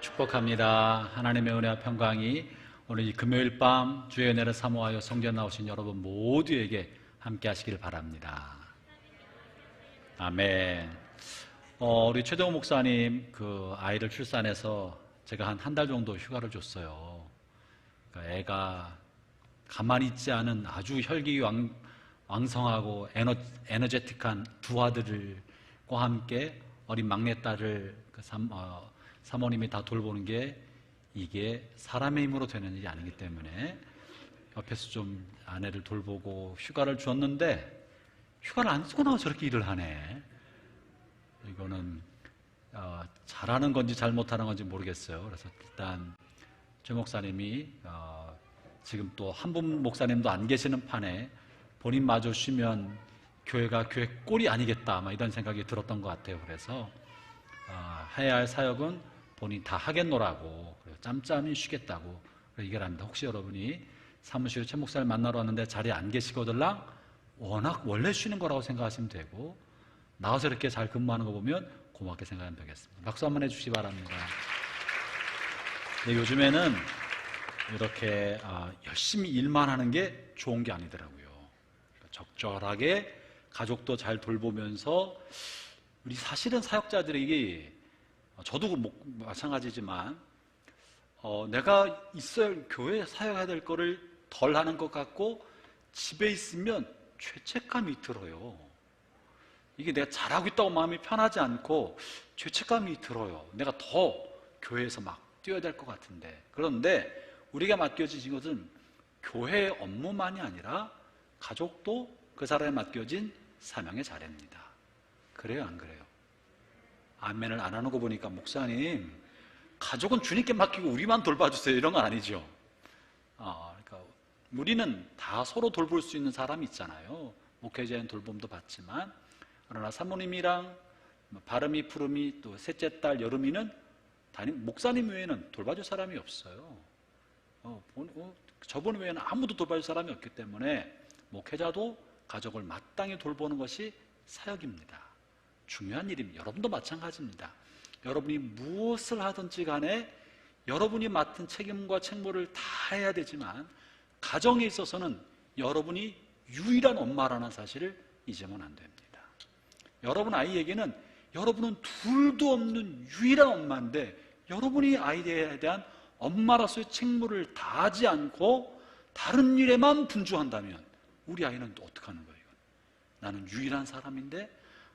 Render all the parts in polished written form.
축복합니다. 하나님의 은혜와 평강이 오늘 이 금요일 밤 주의 은혜를 사모하여 성전 나오신 여러분 모두에게 함께 하시길 바랍니다. 아멘. 우리 최동호 목사님 그 아이를 출산해서 제가 한 달 정도 휴가를 줬어요. 그러니까 애가 가만히 있지 않은 아주 혈기왕성하고 에너제틱한 두 아들과 함께 어린 막내딸을 사모님이 다 돌보는 게 이게 사람의 힘으로 되는 일이 아니기 때문에 옆에서 좀 아내를 돌보고 휴가를 줬는데 휴가를 안 쓰고 나와 저렇게 일을 하네. 이거는 잘하는 건지 잘못하는 건지 모르겠어요. 그래서 일단 최 목사님이 지금 또 한 분 목사님도 안 계시는 판에 본인마저 쉬면 교회가 교회 꼴이 아니겠다 아마 이런 생각이 들었던 것 같아요. 그래서 해야 할 사역은 본인 다 하겠노라고 짬짬이 쉬겠다고 얘기를 합니다. 혹시 여러분이 사무실에 최 목사를 만나러 왔는데 자리에 안 계시거들랑 워낙 원래 쉬는 거라고 생각하시면 되고 나와서 이렇게 잘 근무하는 거 보면 고맙게 생각하면 되겠습니다. 박수 한번 해주시기 바랍니다. 근데 요즘에는 이렇게 열심히 일만 하는 게 좋은 게 아니더라고요. 적절하게 가족도 잘 돌보면서 우리 사실은 사역자들에게 저도 마찬가지지만 내가 있어야 교회에 사역해야 될 거를 덜 하는 것 같고 집에 있으면 죄책감이 들어요. 이게 내가 잘하고 있다고 마음이 편하지 않고 죄책감이 들어요. 내가 더 교회에서 막 뛰어야 될 것 같은데. 그런데 우리가 맡겨진 것은 교회 업무만이 아니라 가족도 그 사람에 맡겨진 사명의 자리입니다. 그래요, 안 그래요? 아멘을 안 하는 거 보니까 목사님 가족은 주님께 맡기고 우리만 돌봐주세요 이런 건 아니죠. 그러니까 우리는 다 서로 돌볼 수 있는 사람이 있잖아요. 목회자인 돌봄도 받지만 그러나 사모님이랑 바름이 푸름이 또 셋째 딸 여름이는 목사님 외에는 돌봐줄 사람이 없어요. 저분 외에는 아무도 돌봐줄 사람이 없기 때문에 목회자도 가족을 마땅히 돌보는 것이 사역입니다. 중요한 일입니다. 여러분도 마찬가지입니다. 여러분이 무엇을 하든지 간에 여러분이 맡은 책임과 책무를 다 해야 되지만 가정에 있어서는 여러분이 유일한 엄마라는 사실을 잊으면 안 됩니다. 여러분 아이에게는 여러분은 둘도 없는 유일한 엄마인데 여러분이 아이에 대한 엄마로서의 책무를 다하지 않고 다른 일에만 분주한다면 우리 아이는 또 어떻게 하는 거예요? 나는 유일한 사람인데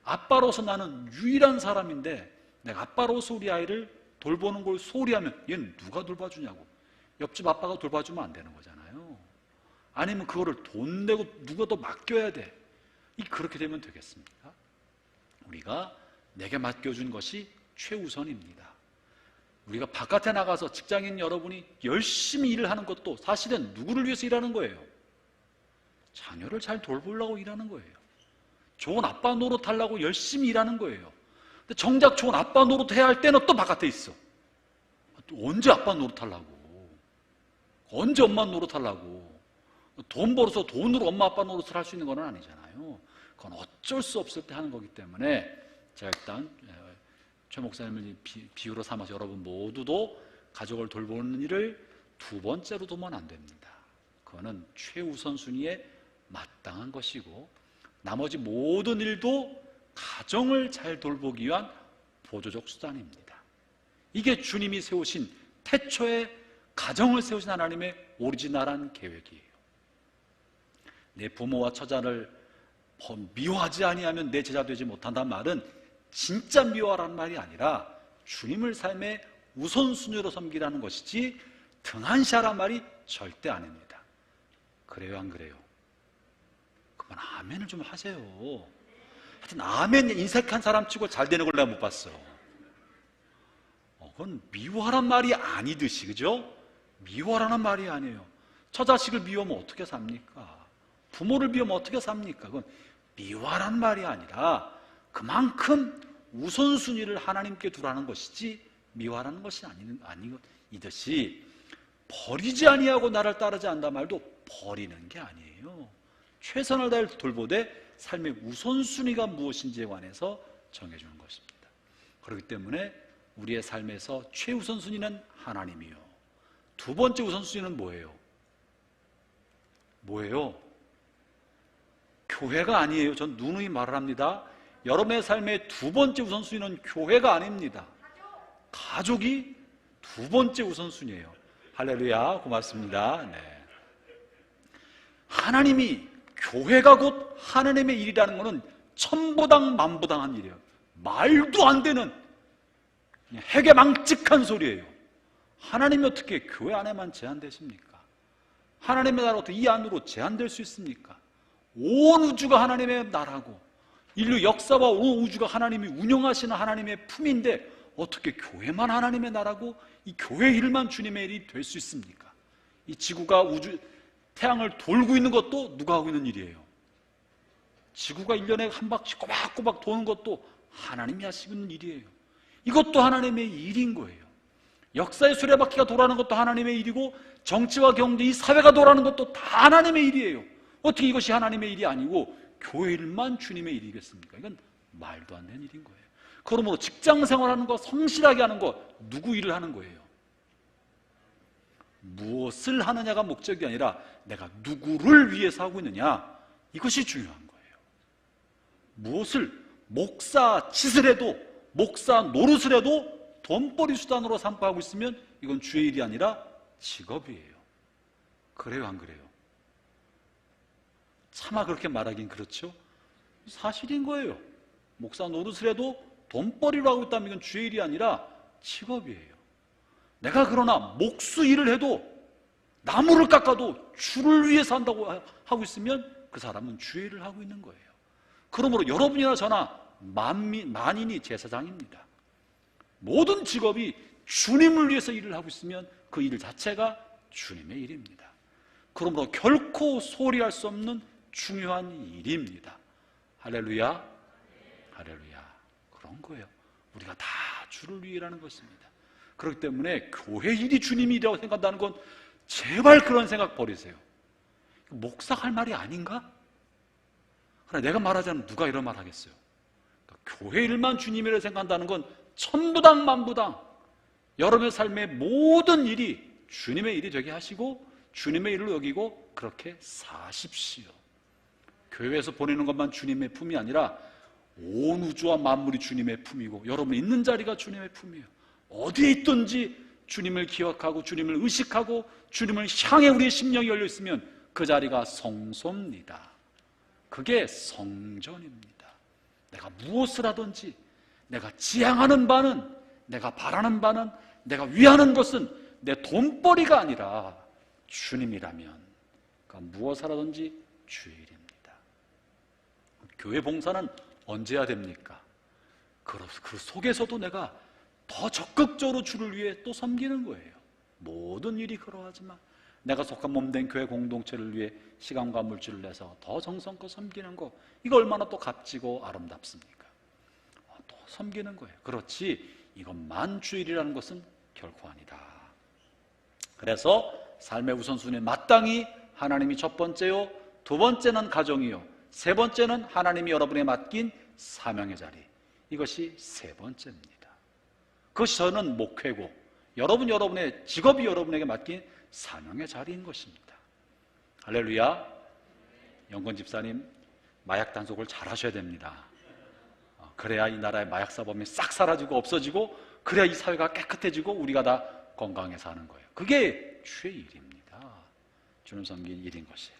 아빠로서 나는 유일한 사람인데 내가 아빠로서 우리 아이를 돌보는 걸 소홀히 하면 얘는 누가 돌봐주냐고. 옆집 아빠가 돌봐주면 안 되는 거잖아요. 아니면 그거를 돈 내고 누가 더 맡겨야 돼. 그렇게 되면 되겠습니까? 우리가 내게 맡겨준 것이 최우선입니다. 우리가 바깥에 나가서 직장인 여러분이 열심히 일을 하는 것도 사실은 누구를 위해서 일하는 거예요? 자녀를 잘 돌보려고 일하는 거예요. 좋은 아빠 노릇하려고 열심히 일하는 거예요. 근데 정작 좋은 아빠 노릇해야 할 때는 또 바깥에 있어. 또 언제 아빠 노릇하려고? 언제 엄마 노릇하려고? 돈 벌어서 돈으로 엄마 아빠 노릇을 할 수 있는 건 아니잖아요. 그건 어쩔 수 없을 때 하는 거기 때문에 제가 일단 최 목사님을 비유로 삼아서 여러분 모두도 가족을 돌보는 일을 두 번째로 두면 안 됩니다. 그거는 최우선순위에 마땅한 것이고 나머지 모든 일도 가정을 잘 돌보기 위한 보조적 수단입니다. 이게 주님이 세우신 태초에 가정을 세우신 하나님의 오리지널한 계획이에요. 내 부모와 처자를 미워하지 아니하면 내 제자 되지 못한다는 말은 진짜 미워하라는 말이 아니라 주님을 삶의 우선순위로 섬기라는 것이지 등한시하라는 말이 절대 아닙니다. 그래요, 안 그래요? 아멘을 좀 하세요. 하여튼 아멘 인색한 사람 치고 잘 되는 걸 내가 못 봤어. 그건 미워하란 말이 아니듯이, 그죠? 미워하라는 말이 아니에요. 처자식을 미워하면 어떻게 삽니까? 부모를 미워하면 어떻게 삽니까? 그건 미워하라는 말이 아니라 그만큼 우선순위를 하나님께 두라는 것이지 미워하라는 것이 아니듯이 버리지 아니하고 나를 따르지 않는다 말도 버리는 게 아니에요. 최선을 다해 돌보되 삶의 우선순위가 무엇인지에 관해서 정해주는 것입니다. 그렇기 때문에 우리의 삶에서 최우선순위는 하나님이요. 두 번째 우선순위는 뭐예요? 뭐예요? 교회가 아니에요. 전 누누이 말을 합니다. 여러분의 삶의 두 번째 우선순위는 교회가 아닙니다. 가족이 두 번째 우선순위예요. 할렐루야, 고맙습니다. 네. 하나님이, 교회가 곧 하나님의 일이라는 것은 천부당 만부당한 일이에요. 말도 안 되는 해괴망측한 소리예요. 하나님이 어떻게 교회 안에만 제한되십니까? 하나님의 나라가 어떻게 이 안으로 제한될 수 있습니까? 온 우주가 하나님의 나라고 인류 역사와 온 우주가 하나님이 운영하시는 하나님의 품인데 어떻게 교회만 하나님의 나라고 이 교회 일만 주님의 일이 될 수 있습니까? 이 지구가 태양을 돌고 있는 것도 누가 하고 있는 일이에요? 지구가 1년에 한 바퀴 꼬박꼬박 도는 것도 하나님이 하시는 일이에요. 이것도 하나님의 일인 거예요. 역사의 수레바퀴가 돌아가는 것도 하나님의 일이고 정치와 경제, 이 사회가 돌아가는 것도 다 하나님의 일이에요. 어떻게 이것이 하나님의 일이 아니고 교회 일만 주님의 일이겠습니까? 이건 말도 안 되는 일인 거예요. 그러므로 직장 생활하는 거, 성실하게 하는 거, 누구 일을 하는 거예요? 무엇을 하느냐가 목적이 아니라 내가 누구를 위해서 하고 있느냐, 이것이 중요한 거예요. 무엇을 목사 짓을 해도, 목사 노릇을 해도 돈벌이 수단으로 삼고 있으면 이건 주의 일이 아니라 직업이에요. 그래요, 안 그래요? 차마 그렇게 말하긴 그렇죠. 사실인 거예요. 목사 노릇을 해도 돈벌이로 하고 있다면 이건 주의 일이 아니라 직업이에요. 내가 그러나 목수 일을 해도, 나무를 깎아도 주를 위해서 한다고 하고 있으면 그 사람은 주의 일을 하고 있는 거예요. 그러므로 여러분이나 저나 만인이 제사장입니다. 모든 직업이 주님을 위해서 일을 하고 있으면 그 일 자체가 주님의 일입니다. 그러므로 결코 소홀히할 수 없는 중요한 일입니다. 할렐루야, 할렐루야. 그런 거예요. 우리가 다 주를 위해 일하는 것입니다. 그렇기 때문에 교회 일이 주님의 일이라고 생각한다는 건 제발 그런 생각 버리세요. 목사가 할 말이 아닌가? 그러나 내가 말하자면 누가 이런 말 하겠어요? 그러니까 교회 일만 주님이라고 생각한다는 건 천부당 만부당 여러분의 삶의 모든 일이 주님의 일이 되게 하시고 주님의 일을 여기고 그렇게 사십시오. 교회에서 보내는 것만 주님의 품이 아니라 온 우주와 만물이 주님의 품이고 여러분이 있는 자리가 주님의 품이에요. 어디에 있든지 주님을 기억하고 주님을 의식하고 주님을 향해 우리의 심령이 열려 있으면 그 자리가 성소입니다. 그게 성전입니다. 내가 무엇을 하든지 내가 지향하는 바는, 내가 바라는 바는, 내가 위하는 것은 내 돈벌이가 아니라 주님이라면 그러니까 무엇을 하든지 주의 일입니다. 교회 봉사는 언제 해야 됩니까? 그 속에서도 내가 더 적극적으로 주를 위해 또 섬기는 거예요. 모든 일이 그러하지만 내가 속한 몸된 교회 공동체를 위해 시간과 물질을 내서 더 정성껏 섬기는 거, 이거 얼마나 또 값지고 아름답습니까? 또 섬기는 거예요. 그렇지 이것만 주일이라는 것은 결코 아니다. 그래서 삶의 우선순위는 마땅히 하나님이 첫 번째요, 두 번째는 가정이요, 세 번째는 하나님이 여러분에 맡긴 사명의 자리, 이것이 세 번째입니다. 그것이 저는 목회고 여러분의 직업이 여러분에게 맡긴 사명의 자리인 것입니다. 할렐루야. 영건 집사님, 마약 단속을 잘 하셔야 됩니다. 그래야 이 나라의 마약 사범이 싹 사라지고 없어지고, 그래야 이 사회가 깨끗해지고 우리가 다 건강하게 사는 거예요. 그게 주의 일입니다. 주님 섬긴 일인 것이에요.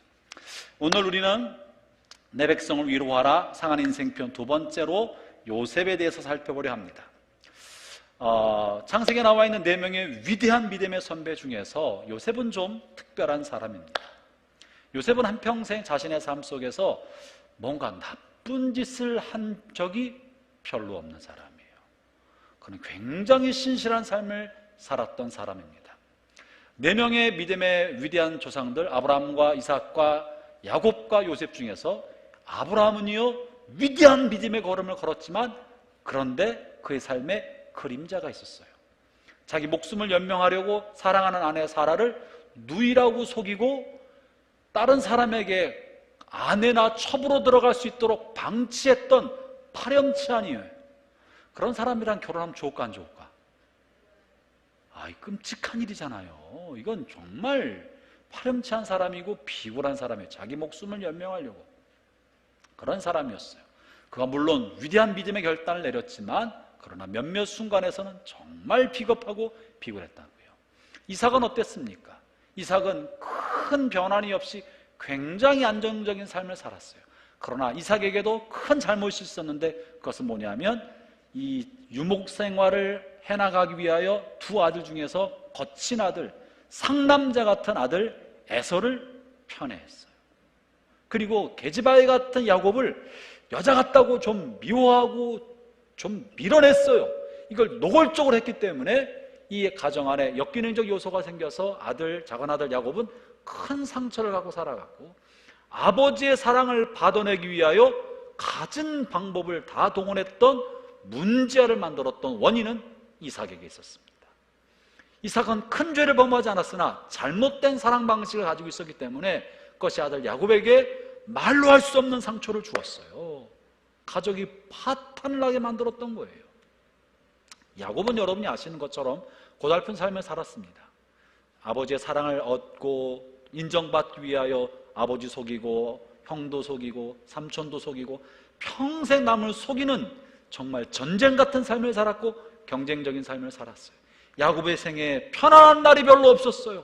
오늘 우리는 내 백성을 위로하라 상한 인생편 두 번째로 요셉에 대해서 살펴보려 합니다. 창세기에 나와 있는 4명의 위대한 믿음의 선배 중에서 요셉은 좀 특별한 사람입니다. 요셉은 한평생 자신의 삶 속에서 뭔가 나쁜 짓을 한 적이 별로 없는 사람이에요. 그는 굉장히 신실한 삶을 살았던 사람입니다. 4명의 믿음의 위대한 조상들 아브라함과 이삭과 야곱과 요셉 중에서 아브라함은요 위대한 믿음의 걸음을 걸었지만 그런데 그의 삶에 그림자가 있었어요. 자기 목숨을 연명하려고 사랑하는 아내 사라를 누이라고 속이고 다른 사람에게 아내나 첩으로 들어갈 수 있도록 방치했던 파렴치한이에요. 그런 사람이랑 결혼하면 좋을까 안 좋을까? 끔찍한 일이잖아요. 이건 정말 파렴치한 사람이고 비굴한 사람이에요. 자기 목숨을 연명하려고 그런 사람이었어요. 그가 물론 위대한 믿음의 결단을 내렸지만 그러나 몇몇 순간에서는 정말 비겁하고 비굴했다고요. 이삭은 어땠습니까? 이삭은 큰 변환이 없이 굉장히 안정적인 삶을 살았어요. 그러나 이삭에게도 큰 잘못이 있었는데 그것은 뭐냐면 이 유목 생활을 해나가기 위하여 두 아들 중에서 거친 아들, 상남자 같은 아들 에서를 편애했어요. 그리고 계집아이 같은 야곱을 여자 같다고 좀 미워하고 좀 밀어냈어요. 이걸 노골적으로 했기 때문에 이 가정 안에 역기능적 요소가 생겨서 작은 아들 야곱은 큰 상처를 갖고 살아갔고, 아버지의 사랑을 받아내기 위하여 갖은 방법을 다 동원했던 문제아를 만들었던 원인은 이삭에게 있었습니다. 이삭은 큰 죄를 범하지 않았으나 잘못된 사랑 방식을 가지고 있었기 때문에 그것이 아들 야곱에게 말로 할 수 없는 상처를 주었어요. 가족이 파탄을 나게 만들었던 거예요. 야곱은 여러분이 아시는 것처럼 고달픈 삶을 살았습니다. 아버지의 사랑을 얻고 인정받기 위하여 아버지 속이고 형도 속이고 삼촌도 속이고 평생 남을 속이는 정말 전쟁 같은 삶을 살았고 경쟁적인 삶을 살았어요. 야곱의 생에 편안한 날이 별로 없었어요.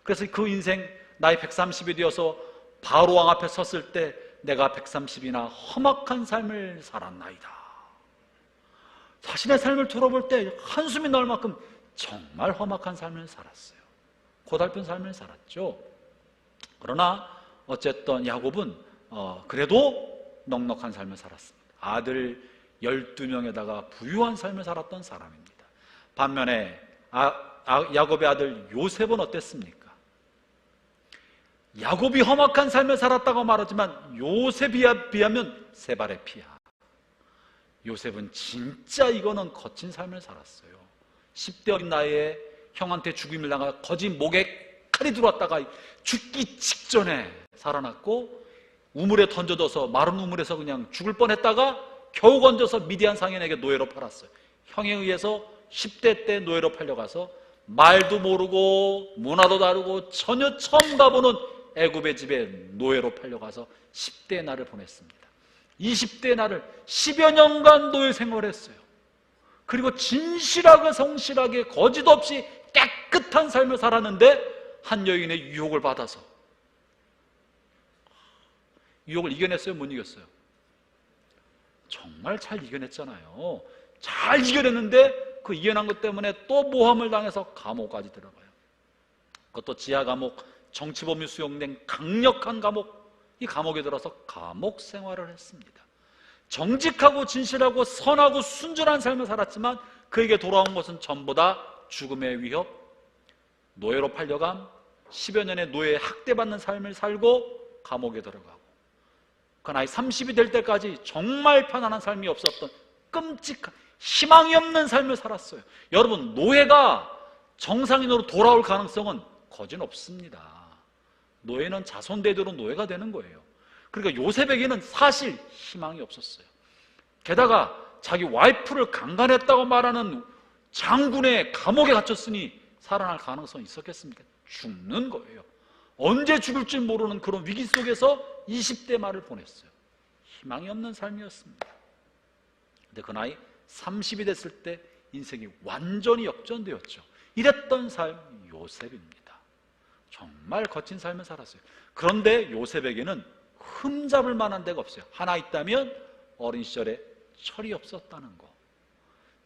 그래서 그 인생 나이 130이 되어서 바로 왕 앞에 섰을 때 내가 130이나 험악한 삶을 살았나이다. 자신의 삶을 돌아볼 때 한숨이 나올 만큼 정말 험악한 삶을 살았어요. 고달픈 삶을 살았죠. 그러나 어쨌든 야곱은 그래도 넉넉한 삶을 살았습니다. 아들 12명에다가 부유한 삶을 살았던 사람입니다. 반면에 야곱의 아들 요셉은 어땠습니까? 야곱이 험악한 삶을 살았다고 말하지만 요셉에 비하면 세 발의 피야. 요셉은 진짜 이거는 거친 삶을 살았어요. 10대 어린 나이에 형한테 죽임을 당하 거짓 목에 칼이 들어왔다가 죽기 직전에 살아났고, 우물에 던져둬서 마른 우물에서 그냥 죽을 뻔했다가 겨우 건져서 미디안 상인에게 노예로 팔았어요. 형에 의해서 10대 때 노예로 팔려가서 말도 모르고 문화도 다르고 전혀 처음 가보는 애굽의 집에 노예로 팔려가서 10대의 날을 보냈습니다. 20대의 날을 10여 년간 노예 생활했어요. 그리고 진실하게 성실하게 거짓 없이 깨끗한 삶을 살았는데 한 여인의 유혹을 받아서, 유혹을 이겨냈어요? 못 이겼어요? 정말 잘 이겨냈잖아요. 잘 이겨냈는데 그 이겨낸 것 때문에 또 모함을 당해서 감옥까지 들어가요. 그것도 지하 감옥, 정치범이 수용된 강력한 감옥, 이 감옥에 들어서 감옥 생활을 했습니다. 정직하고 진실하고 선하고 순전한 삶을 살았지만 그에게 돌아온 것은 전부 다 죽음의 위협, 노예로 팔려감, 10여 년의 노예에 학대받는 삶을 살고 감옥에 들어가고, 그 나이 30이 될 때까지 정말 편안한 삶이 없었던 끔찍한 희망이 없는 삶을 살았어요. 여러분, 노예가 정상인으로 돌아올 가능성은 거진 없습니다. 노예는 자손 대대로 노예가 되는 거예요. 그러니까 요셉에게는 사실 희망이 없었어요. 게다가 자기 와이프를 강간했다고 말하는 장군의 감옥에 갇혔으니 살아날 가능성이 있었겠습니까? 죽는 거예요. 언제 죽을지 모르는 그런 위기 속에서 20대 말을 보냈어요. 희망이 없는 삶이었습니다. 근데 그 나이 30이 됐을 때 인생이 완전히 역전되었죠. 이랬던 삶 요셉입니다. 정말 거친 삶을 살았어요. 그런데 요셉에게는 흠잡을 만한 데가 없어요. 하나 있다면 어린 시절에 철이 없었다는 거.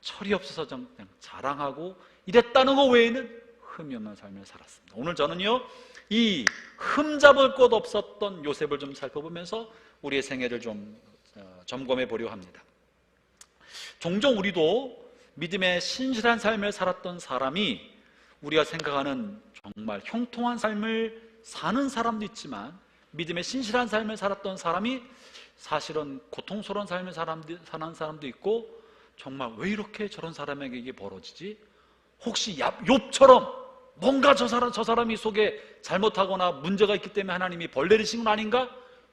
철이 없어서 그냥 자랑하고 이랬다는 거 외에는 흠이 없는 삶을 살았습니다. 오늘 저는요, 이 흠잡을 것 없었던 요셉을 좀 살펴보면서 우리의 생애를 좀 점검해 보려 합니다. 종종 우리도 믿음의 신실한 삶을 살았던 사람이 우리가 생각하는 정말 형통한 삶을 사는 사람도 있지만, 믿음의 신실한 삶을 살았던 사람이 사실은 고통스러운 삶을 사는 사람도 있고, 정말 왜 이렇게 저런 사람에게 이게 벌어지지? 혹시 욥처럼 뭔가 저 사람이 속에 잘못하거나 문제가 있기 때문에 하나님이 벌 내리신 건 아닌가?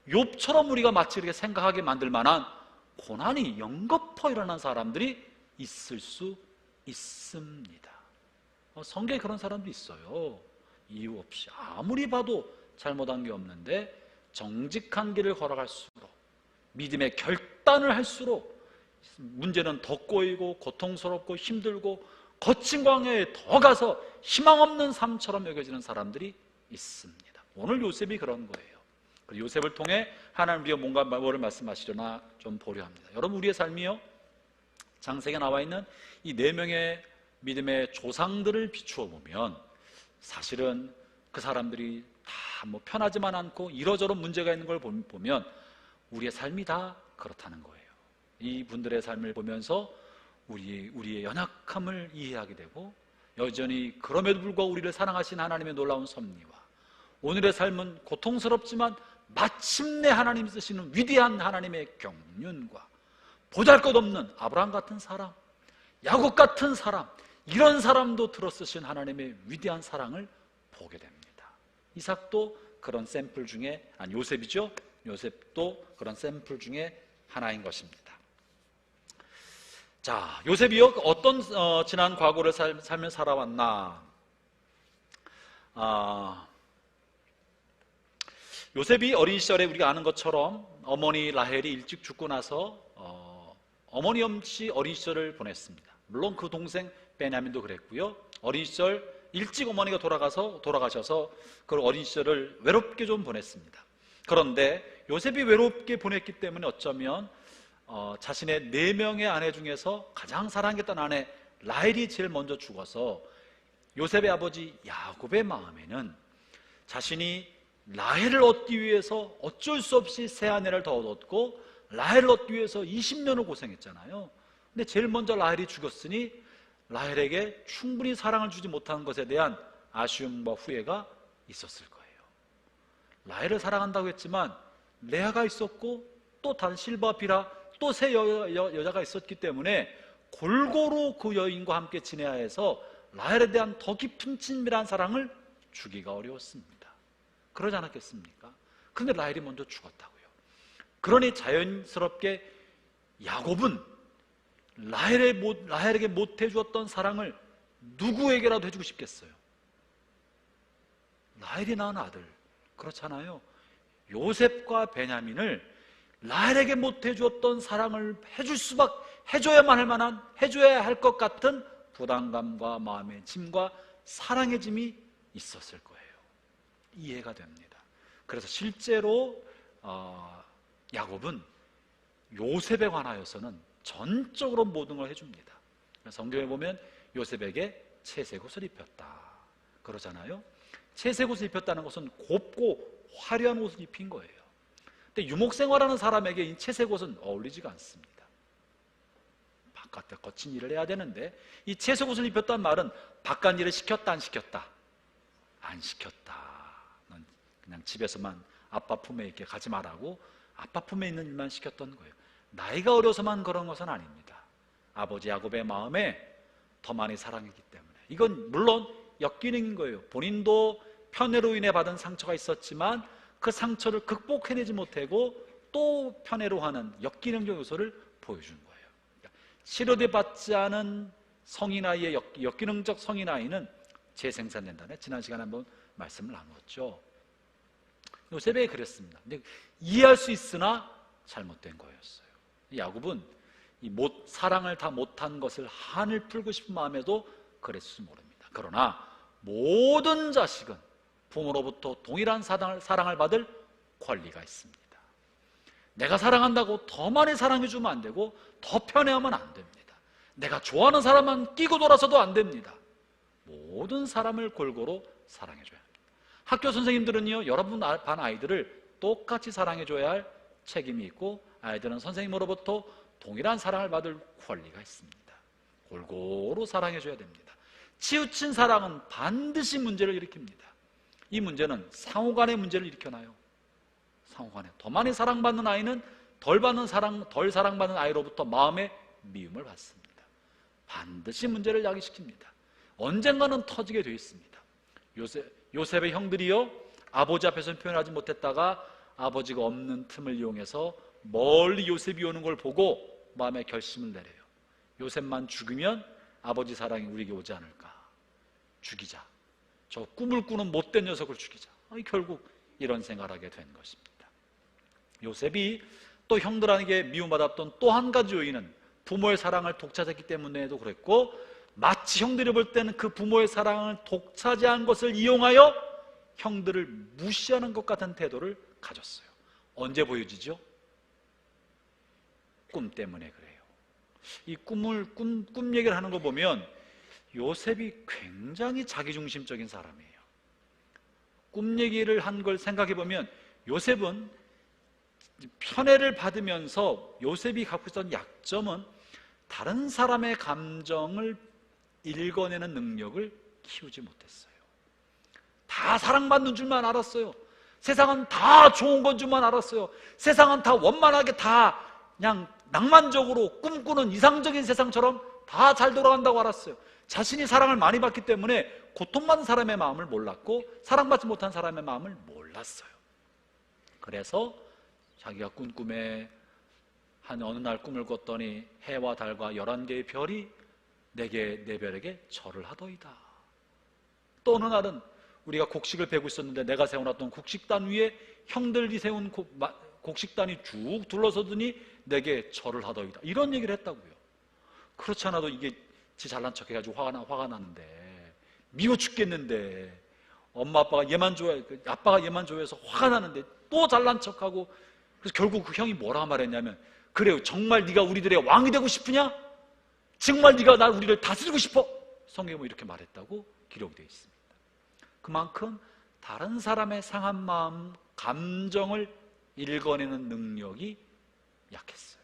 욥처럼 우리가 마치 이렇게 생각하게 만들 만한 고난이 연거푸 일어난 사람들이 있을 수 있습니다. 성경에 그런 사람도 있어요. 이유 없이 아무리 봐도 잘못한 게 없는데 정직한 길을 걸어갈수록, 믿음의 결단을 할수록 문제는 더 꼬이고 고통스럽고 힘들고 거친 광야에 더 가서 희망 없는 삶처럼 여겨지는 사람들이 있습니다. 오늘 요셉이 그런 거예요. 요셉을 통해 하나님 우리가 뭔가 뭐를 말씀하시려나 좀 보려 합니다. 여러분, 우리의 삶이요, 장세기에 나와 있는 이 4명의 믿음의 조상들을 비추어 보면 사실은 그 사람들이 다 뭐 편하지만 않고 이러저러 문제가 있는 걸 보면 우리의 삶이 다 그렇다는 거예요. 이 분들의 삶을 보면서 우리의 연약함을 이해하게 되고, 여전히 그럼에도 불구하고 우리를 사랑하신 하나님의 놀라운 섭리와 오늘의 삶은 고통스럽지만 마침내 하나님이 쓰시는 위대한 하나님의 경륜과 보잘것없는 아브라함 같은 사람, 야곱 같은 사람, 이런 사람도 들어쓰신 하나님의 위대한 사랑을 보게 됩니다. 이삭도 그런 샘플 중에, 요셉이죠. 요셉도 그런 샘플 중에 하나인 것입니다. 자, 요셉이요, 어떤 지난 과거를 살며 살아왔나? 요셉이 어린 시절에 우리가 아는 것처럼 어머니 라헬이 일찍 죽고 나서 어머니 없이 어린 시절을 보냈습니다. 물론 그 동생 베냐민도 그랬고요. 어린 시절 일찍 어머니가 돌아가셔서 그 어린 시절을 외롭게 좀 보냈습니다. 그런데 요셉이 외롭게 보냈기 때문에 어쩌면 자신의 4명의 아내 중에서 가장 사랑했던 아내 라헬이 제일 먼저 죽어서 요셉의 아버지 야곱의 마음에는 자신이 라헬을 얻기 위해서 어쩔 수 없이 새 아내를 더 얻었고, 라헬을 얻기 위해서 20년을 고생했잖아요. 근데 제일 먼저 라헬이 죽었으니 라헬에게 충분히 사랑을 주지 못하는 것에 대한 아쉬움과 후회가 있었을 거예요. 라헬을 사랑한다고 했지만 레아가 있었고 또 다른 실바 비라 또 새 여자가 있었기 때문에 골고루 그 여인과 함께 지내야 해서 라헬에 대한 더 깊은 친밀한 사랑을 주기가 어려웠습니다. 그러지 않았겠습니까? 근데 라헬이 먼저 죽었다고요. 그러니 자연스럽게 야곱은 라헬에게 못 해주었던 사랑을 누구에게라도 해주고 싶겠어요? 라헬이 낳은 아들, 그렇잖아요. 요셉과 베냐민을 라헬에게 못 해주었던 사랑을 해줘야만 할 만한, 해줘야 할 것 같은 부담감과 마음의 짐과 사랑의 짐이 있었을 거예요. 이해가 됩니다. 그래서 실제로 야곱은 요셉에 관하여서는 전적으로 모든 걸 해줍니다. 성경에 보면 요셉에게 채색옷을 입혔다 그러잖아요. 채색옷을 입혔다는 것은 곱고 화려한 옷을 입힌 거예요. 근데 유목생활하는 사람에게 이 채색옷은 어울리지가 않습니다. 바깥에 거친 일을 해야 되는데, 이 채색옷을 입혔다는 말은 바깥 일을 시켰다 안 시켰다? 안 시켰다. 넌 그냥 집에서만 아빠 품에 있게 가지 말라고 아빠 품에 있는 일만 시켰던 거예요. 나이가 어려서만 그런 것은 아닙니다. 아버지 야곱의 마음에 더 많이 사랑했기 때문에. 이건 물론 역기능인 거예요. 본인도 편애로 인해 받은 상처가 있었지만 그 상처를 극복해내지 못하고 또 편애로 하는 역기능적 요소를 보여준 거예요. 치료도 받지 않은 성인아이의 역기능적 성인아이는 재생산된다네. 지난 시간에 한번 말씀을 나누었죠. 요셉이 그랬습니다. 근데 이해할 수 있으나 잘못된 거였어요. 야곱은 사랑을 다 못한 것을 한을 풀고 싶은 마음에도 그랬을지 모릅니다. 그러나 모든 자식은 부모로부터 동일한 사랑을 받을 권리가 있습니다. 내가 사랑한다고 더 많이 사랑해주면 안 되고 더 편애하면 안 됩니다. 내가 좋아하는 사람만 끼고 돌아서도 안 됩니다. 모든 사람을 골고루 사랑해줘야 합니다. 학교 선생님들은요, 여러분 반 아이들을 똑같이 사랑해줘야 할 책임이 있고, 아이들은 선생님으로부터 동일한 사랑을 받을 권리가 있습니다. 골고루 사랑해줘야 됩니다. 치우친 사랑은 반드시 문제를 일으킵니다. 이 문제는 상호간의 문제를 일으켜놔요. 상호간에 더 많이 사랑받는 아이는 덜 사랑받는 아이로부터 마음의 미움을 받습니다. 반드시 문제를 야기시킵니다. 언젠가는 터지게 되어 있습니다. 요셉의 형들이요, 아버지 앞에서는 표현하지 못했다가 아버지가 없는 틈을 이용해서 멀리 요셉이 오는 걸 보고 마음의 결심을 내려요. 요셉만 죽으면 아버지 사랑이 우리에게 오지 않을까. 죽이자. 저 꿈을 꾸는 못된 녀석을 죽이자. 결국 이런 생각을 하게 된 것입니다. 요셉이 또 형들에게 미움받았던 또 한 가지 요인은 부모의 사랑을 독차지했기 때문에도 그랬고, 마치 형들이 볼 때는 그 부모의 사랑을 독차지한 것을 이용하여 형들을 무시하는 것 같은 태도를 가졌어요. 언제 보여지죠? 꿈 때문에 그래요. 이 꿈 얘기를 하는 거 보면 요셉이 굉장히 자기중심적인 사람이에요. 꿈 얘기를 한 걸 생각해 보면 요셉은 편애를 받으면서 요셉이 갖고 있었던 약점은 다른 사람의 감정을 읽어내는 능력을 키우지 못했어요. 다 사랑받는 줄만 알았어요. 세상은 다 좋은 건 줄만 알았어요. 세상은 다 원만하게 다 그냥 낭만적으로 꿈꾸는 이상적인 세상처럼 다 잘 돌아간다고 알았어요. 자신이 사랑을 많이 받기 때문에 고통받는 사람의 마음을 몰랐고 사랑받지 못한 사람의 마음을 몰랐어요. 그래서 자기가 꾼 꿈에 한 어느 날 꿈을 꿨더니 해와 달과 11개의 별이 내 별에게 절을 하더이다. 또 어느 날은 우리가 곡식을 베고 있었는데 내가 세워놨던 곡식단 위에 형들이 세운 곡식단이 쭉 둘러서더니 내게 절을 하더이다. 이런 얘기를 했다고요. 그렇지 않아도 이게 지 잘난 척 해가지고 화가 나는데, 미워 죽겠는데, 아빠가 얘만 좋아해서 화가 나는데 또 잘난 척하고, 그래서 결국 그 형이 뭐라 말했냐면, 그래요, 정말 네가 우리들의 왕이 되고 싶으냐? 정말 네가 우리를 다스리고 싶어? 성경에 뭐 이렇게 말했다고 기록되어 있습니다. 그만큼 다른 사람의 상한 마음, 감정을 읽어내는 능력이 약했어요.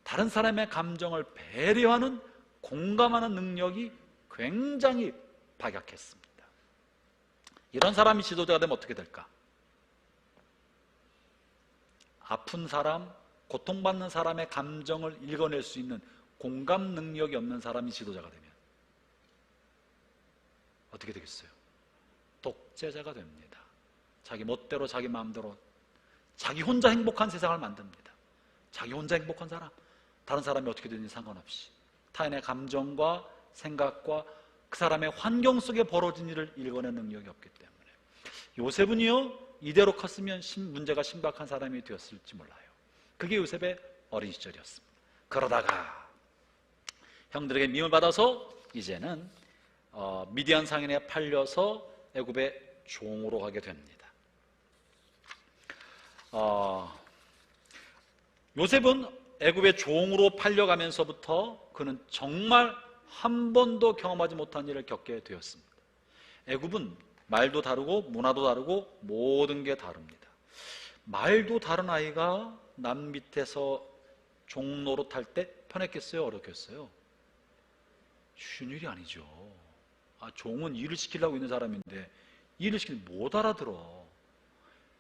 다른 사람의 감정을 배려하는, 공감하는 능력이 굉장히 박약했습니다. 이런 사람이 지도자가 되면 어떻게 될까? 아픈 사람, 고통받는 사람의 감정을 읽어낼 수 있는 공감 능력이 없는 사람이 지도자가 되면 어떻게 되겠어요? 독재자가 됩니다. 자기 멋대로, 자기 마음대로, 자기 혼자 행복한 세상을 만듭니다. 자기 혼자 행복한 사람, 다른 사람이 어떻게 되든지 상관없이 타인의 감정과 생각과 그 사람의 환경 속에 벌어진 일을 읽어내는 능력이 없기 때문에 요셉은요, 이대로 컸으면 문제가 심각한 사람이 되었을지 몰라요. 그게 요셉의 어린 시절이었습니다. 그러다가 형들에게 미움을 받아서 이제는 미디안 상인에 팔려서 애굽의 종으로 가게 됩니다. 요셉은 애굽의 종으로 팔려가면서부터 그는 정말 한 번도 경험하지 못한 일을 겪게 되었습니다. 애굽은 말도 다르고 문화도 다르고 모든 게 다릅니다. 말도 다른 아이가 남 밑에서 종 노릇할 때 편했겠어요? 어렵겠어요? 쉬운 일이 아니죠. 종은 일을 시키려고 있는 사람인데 일을 시키면 못 알아들어.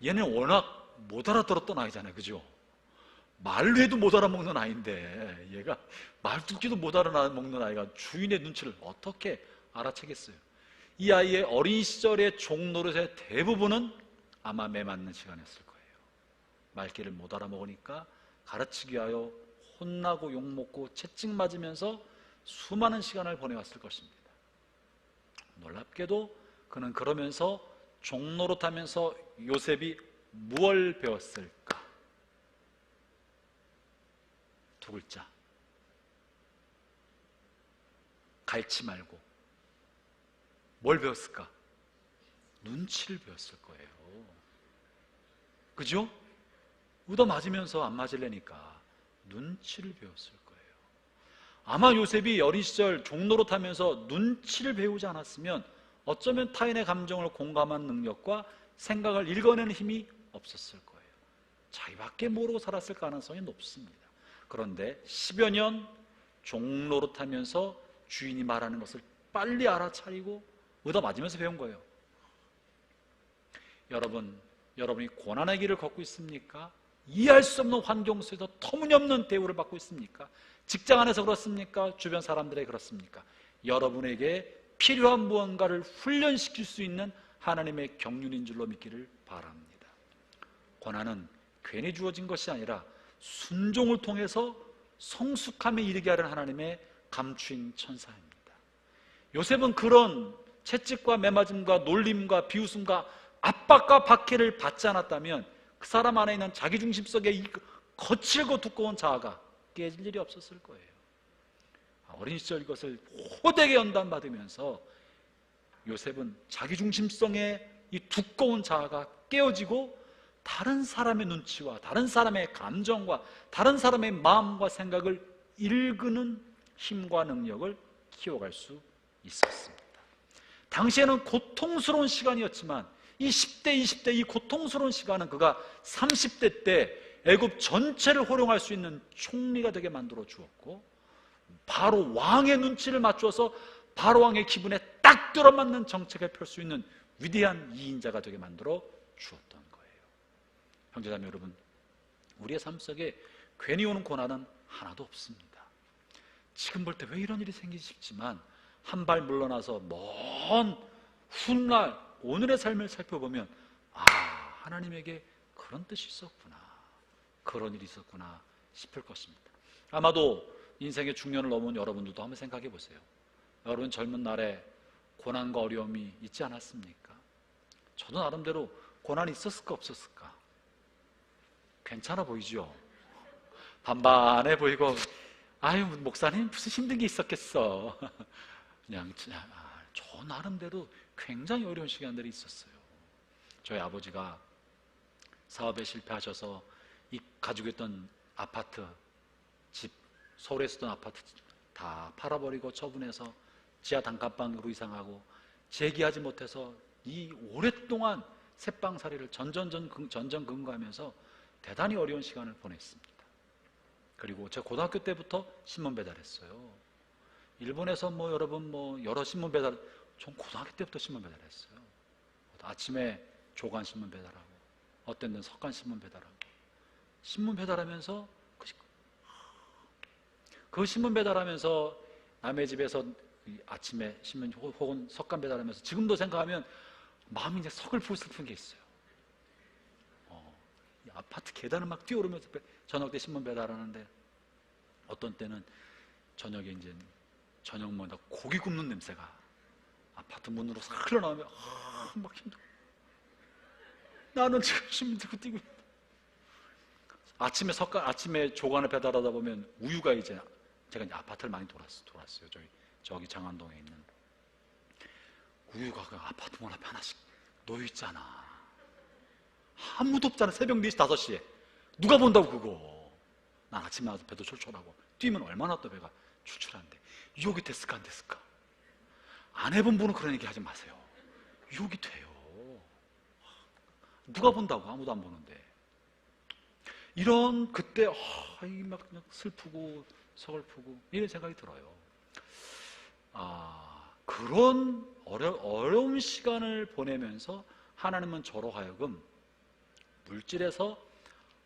얘는 워낙 못 알아들었던 아이잖아요. 그죠? 말로 해도 못 알아먹는 아이인데 얘가 말뚝지도 못 알아먹는 아이가 주인의 눈치를 어떻게 알아채겠어요? 이 아이의 어린 시절의 종 노릇의 대부분은 아마 매맞는 시간이었을 거예요. 말귀를 못 알아먹으니까 가르치기 위하여 혼나고 욕먹고 채찍 맞으면서 수많은 시간을 보내왔을 것입니다. 놀랍게도 그는 그러면서 종 노릇하면서 요셉이 무엇을 배웠을까? 두 글자, 갈치 말고 뭘 배웠을까? 눈치를 배웠을 거예요. 그죠? 얻어맞으면서 안 맞으려니까 눈치를 배웠을 거예요. 아마 요셉이 어린 시절 종노릇하면서 눈치를 배우지 않았으면 어쩌면 타인의 감정을 공감하는 능력과 생각을 읽어내는 힘이 없었을 거예요. 자기밖에 모르고 살았을 가능성이 높습니다. 그런데 10여 년 종노릇하면서 주인이 말하는 것을 빨리 알아차리고 얻어맞으면서 배운 거예요. 여러분이 고난의 길을 걷고 있습니까? 이해할 수 없는 환경 속에서 터무니없는 대우를 받고 있습니까? 직장 안에서 그렇습니까? 주변 사람들에게 그렇습니까? 여러분에게 필요한 무언가를 훈련시킬 수 있는 하나님의 경륜인 줄로 믿기를 바랍니다. 고난은 괜히 주어진 것이 아니라 순종을 통해서 성숙함에 이르게 하는 하나님의 감추인 천사입니다. 요셉은 그런 채찍과 매맞음과 놀림과 비웃음과 압박과 박해를 받지 않았다면 그 사람 안에 있는 자기중심 속의 이 거칠고 두꺼운 자아가 깨질 일이 없었을 거예요. 어린 시절 이것을 호되게 연단받으면서 요셉은 자기중심성의 이 두꺼운 자아가 깨어지고 다른 사람의 눈치와 다른 사람의 감정과 다른 사람의 마음과 생각을 읽는 힘과 능력을 키워갈 수 있었습니다. 당시에는 고통스러운 시간이었지만 이 10대, 20대 이 고통스러운 시간은 그가 30대 때 애굽 전체를 호령할 수 있는 총리가 되게 만들어 주었고, 바로 왕의 눈치를 맞춰서 바로 왕의 기분에 딱 들어맞는 정책을 펼 수 있는 위대한 이인자가 되게 만들어 주었던 거예요. 형제자매 여러분, 우리의 삶 속에 괜히 오는 고난은 하나도 없습니다. 지금 볼 때 왜 이런 일이 생기지 싶지만 한 발 물러나서 먼 훗날 오늘의 삶을 살펴보면 하나님에게 그런 뜻이 있었구나, 그런 일이 있었구나 싶을 것입니다. 아마도 인생의 중년을 넘은 여러분들도 한번 생각해 보세요. 여러분 젊은 날에 고난과 어려움이 있지 않았습니까? 저도 나름대로 고난이 있었을까 없었을까? 괜찮아 보이죠? 반반해 보이고, 아유 목사님 무슨 힘든 게 있었겠어. 그냥 저 나름대로 굉장히 어려운 시간들이 있었어요. 저희 아버지가 사업에 실패하셔서 이 가지고 있던 아파트, 집, 서울에 있었던 아파트 다 팔아버리고 처분해서 지하 단칸방으로 이상하고 재기하지 못해서 이 오랫동안 새빵살이를 전전긍긍하면서 대단히 어려운 시간을 보냈습니다. 그리고 제가 고등학교 때부터 신문 배달했어요. 일본에서 여러분 여러 신문 배달, 전 고등학교 때부터 신문 배달했어요. 아침에 조간 신문 배달하고 어떤 데는 석간 신문 배달하고 신문 배달하면서 그 신문 배달하면서 남의 집에서 아침에 신문 혹은 석간 배달하면서 지금도 생각하면 마음이 이제 서글프고 슬픈 게 있어요. 아파트 계단을 막 뛰어오르면서 저녁 때 신문 배달하는데 어떤 때는 저녁에 이제 저녁 먹다 고기 굽는 냄새가 아파트 문으로 싹 흘러나오면 막 힘들어. 나는 지금 신문 들고 뛰고 있다. 아침에 조간을 배달하다 보면 우유가 이제 제가 이제 아파트를 많이 돌았어요. 저기 장안동에 있는 우유가 그 아파트 문 앞에 하나씩 놓여 있잖아. 아무도 없잖아. 새벽 4시, 5시에 누가 본다고 그거. 난 아침에 나와서 배도 출출하고 뛰면 얼마나 또 배가 출출한데 유혹이 됐을까 안 됐을까? 안 해본 분은 그런 얘기 하지 마세요. 유혹이 돼요. 누가 본다고? 아무도 안 보는데. 이런 그때 막 그냥 슬프고 서글프고 이런 생각이 들어요. 그런 어려운 시간을 보내면서 하나님은 저로 하여금 물질에서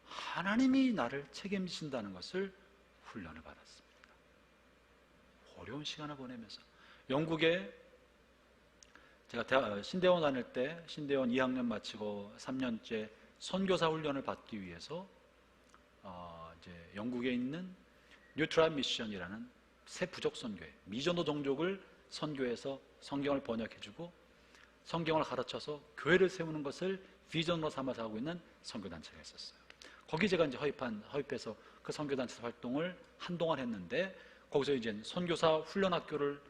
하나님이 나를 책임지신다는 것을 훈련을 받았습니다. 어려운 시간을 보내면서 영국에 제가 신대원 다닐 때 신대원 2학년 마치고 3년째 선교사 훈련을 받기 위해서 이제 영국에 있는 뉴트럴 미션이라는 새 부족 선교회, 미전도 종족을 선교해서 성경을 번역해주고 성경을 가르쳐서 교회를 세우는 것을 비전으로 삼아서 하고 있는 선교단체가 있었어요. 거기 제가 이제 허입해서 그 선교단체 활동을 한동안 했는데, 거기서 이제 선교사 훈련학교를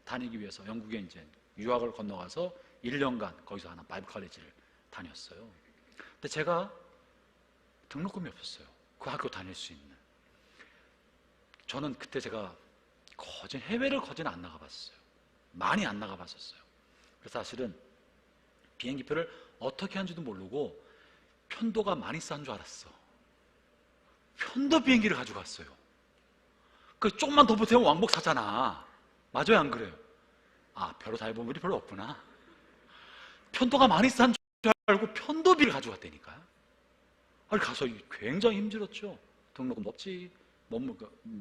다니기 위해서 영국에 이제 유학을 건너가서 1년간 거기서 하나 바이블 컬리지를 다녔어요. 근데 제가 등록금이 없었어요. 그 학교 다닐 수 있는. 저는 그때 제가 해외를 거진 안 나가봤어요. 많이 안 나가봤었어요. 그래서 사실은 비행기표를 어떻게 하는지도 모르고 편도가 많이 싼 줄 알았어. 편도 비행기를 가지고 갔어요. 그 조금만 더 보태면 왕복 사잖아. 맞아요, 안 그래요? 별로 다 해본 분이 별로 없구나. 편도가 많이 싼 줄 알고 편도비를 가지고 갔다니까요. 가서 굉장히 힘들었죠. 등록금도 없지.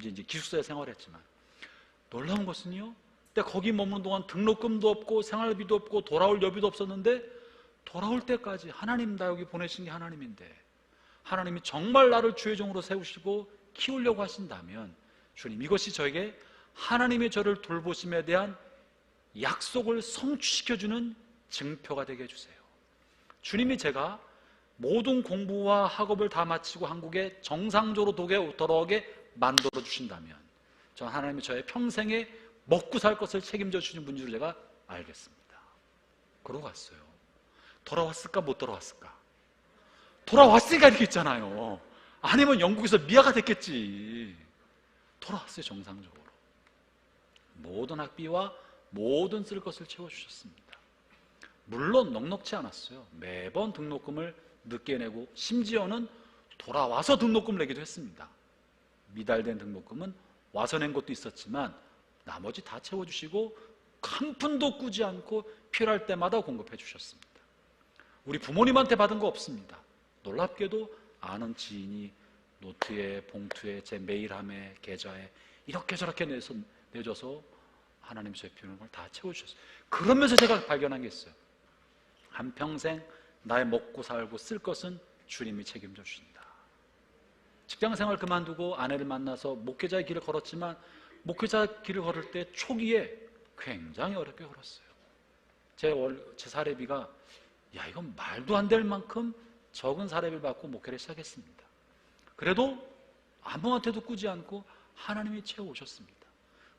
이제 기숙사에 생활했지만 놀라운 것은요, 근데 거기 머무는 동안 등록금도 없고 생활비도 없고 돌아올 여비도 없었는데, 돌아올 때까지 하나님 나 여기 보내신 게 하나님인데 하나님이 정말 나를 주의 종으로 세우시고 키우려고 하신다면 주님, 이것이 저에게 하나님의 저를 돌보심에 대한 약속을 성취시켜주는 증표가 되게 해주세요. 주님이 제가 모든 공부와 학업을 다 마치고 한국에 정상적으로 돌아오게 만들어 주신다면 저는 하나님이 저의 평생에 먹고 살 것을 책임져 주신 분인 줄 제가 알겠습니다. 그러고 갔어요. 돌아왔을까 못 돌아왔을까? 돌아왔으니까 이렇게 있잖아요. 아니면 영국에서 미아가 됐겠지. 돌아왔어요. 정상적으로 모든 학비와 모든 쓸 것을 채워주셨습니다. 물론 넉넉지 않았어요. 매번 등록금을 늦게 내고 심지어는 돌아와서 등록금을 내기도 했습니다. 미달된 등록금은 와서 낸 것도 있었지만 나머지 다 채워주시고 한 푼도 꾸지 않고 필요할 때마다 공급해 주셨습니다. 우리 부모님한테 받은 거 없습니다. 놀랍게도 아는 지인이 노트에 봉투에 제 메일함에 계좌에 이렇게 저렇게 내줘서 하나님 저의 필요한 걸 다 채워주셨어요. 그러면서 제가 발견한 게 있어요. 한평생 나의 먹고 살고 쓸 것은 주님이 책임져 주신다. 직장생활 그만두고 아내를 만나서 목회자의 길을 걸었지만 목회자 길을 걸을 때 초기에 굉장히 어렵게 걸었어요. 제 사례비가 이건 말도 안 될 만큼 적은 사례비를 받고 목회를 시작했습니다. 그래도 아무한테도 꾸지 않고 하나님이 채워오셨습니다.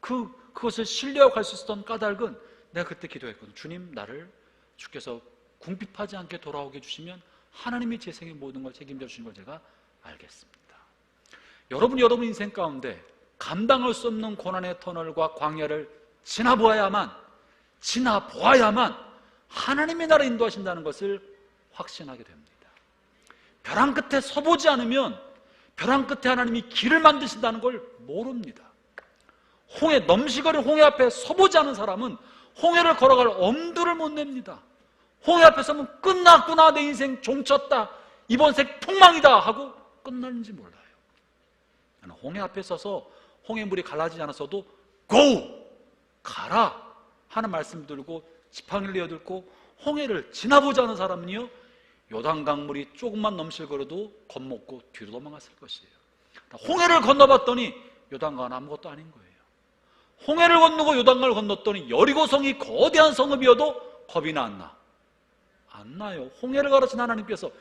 그것을 신뢰하고 갈 수 있었던 까닭은 내가 그때 기도했거든요. 주님, 나를 주께서 궁핍하지 않게 돌아오게 해주시면 하나님이 제 생의 모든 걸 책임져 주신 걸 제가 알겠습니다. 여러분 인생 가운데 감당할 수 없는 고난의 터널과 광야를 지나보아야만 하나님의 나라를 인도하신다는 것을 확신하게 됩니다. 벼랑 끝에 서보지 않으면 벼랑 끝에 하나님이 길을 만드신다는 걸 모릅니다. 넘시거린 홍해 앞에 서보지 않은 사람은 홍해를 걸어갈 엄두를 못 냅니다. 홍해 앞에 서면 끝났구나, 내 인생 종쳤다, 이번 생 폭망이다 하고 끝나는지 몰라요. 홍해 앞에 서서 홍해물이 갈라지지 않았어도 go! 가라! 하는 말씀 들고 지팡이를 내어들고 홍해를 지나보지 않은 사람은요, 요단강물이 조금만 넘실거려도 겁먹고 뒤로 도망갔을 것이에요. 홍해를 건너봤더니 요단강은 아무것도 아닌 거예요. 홍해를 건너고 요단강을 건넜더니 여리고성이 거대한 성읍이어도 겁이 안 나요. 홍해를 가르친 하나님께서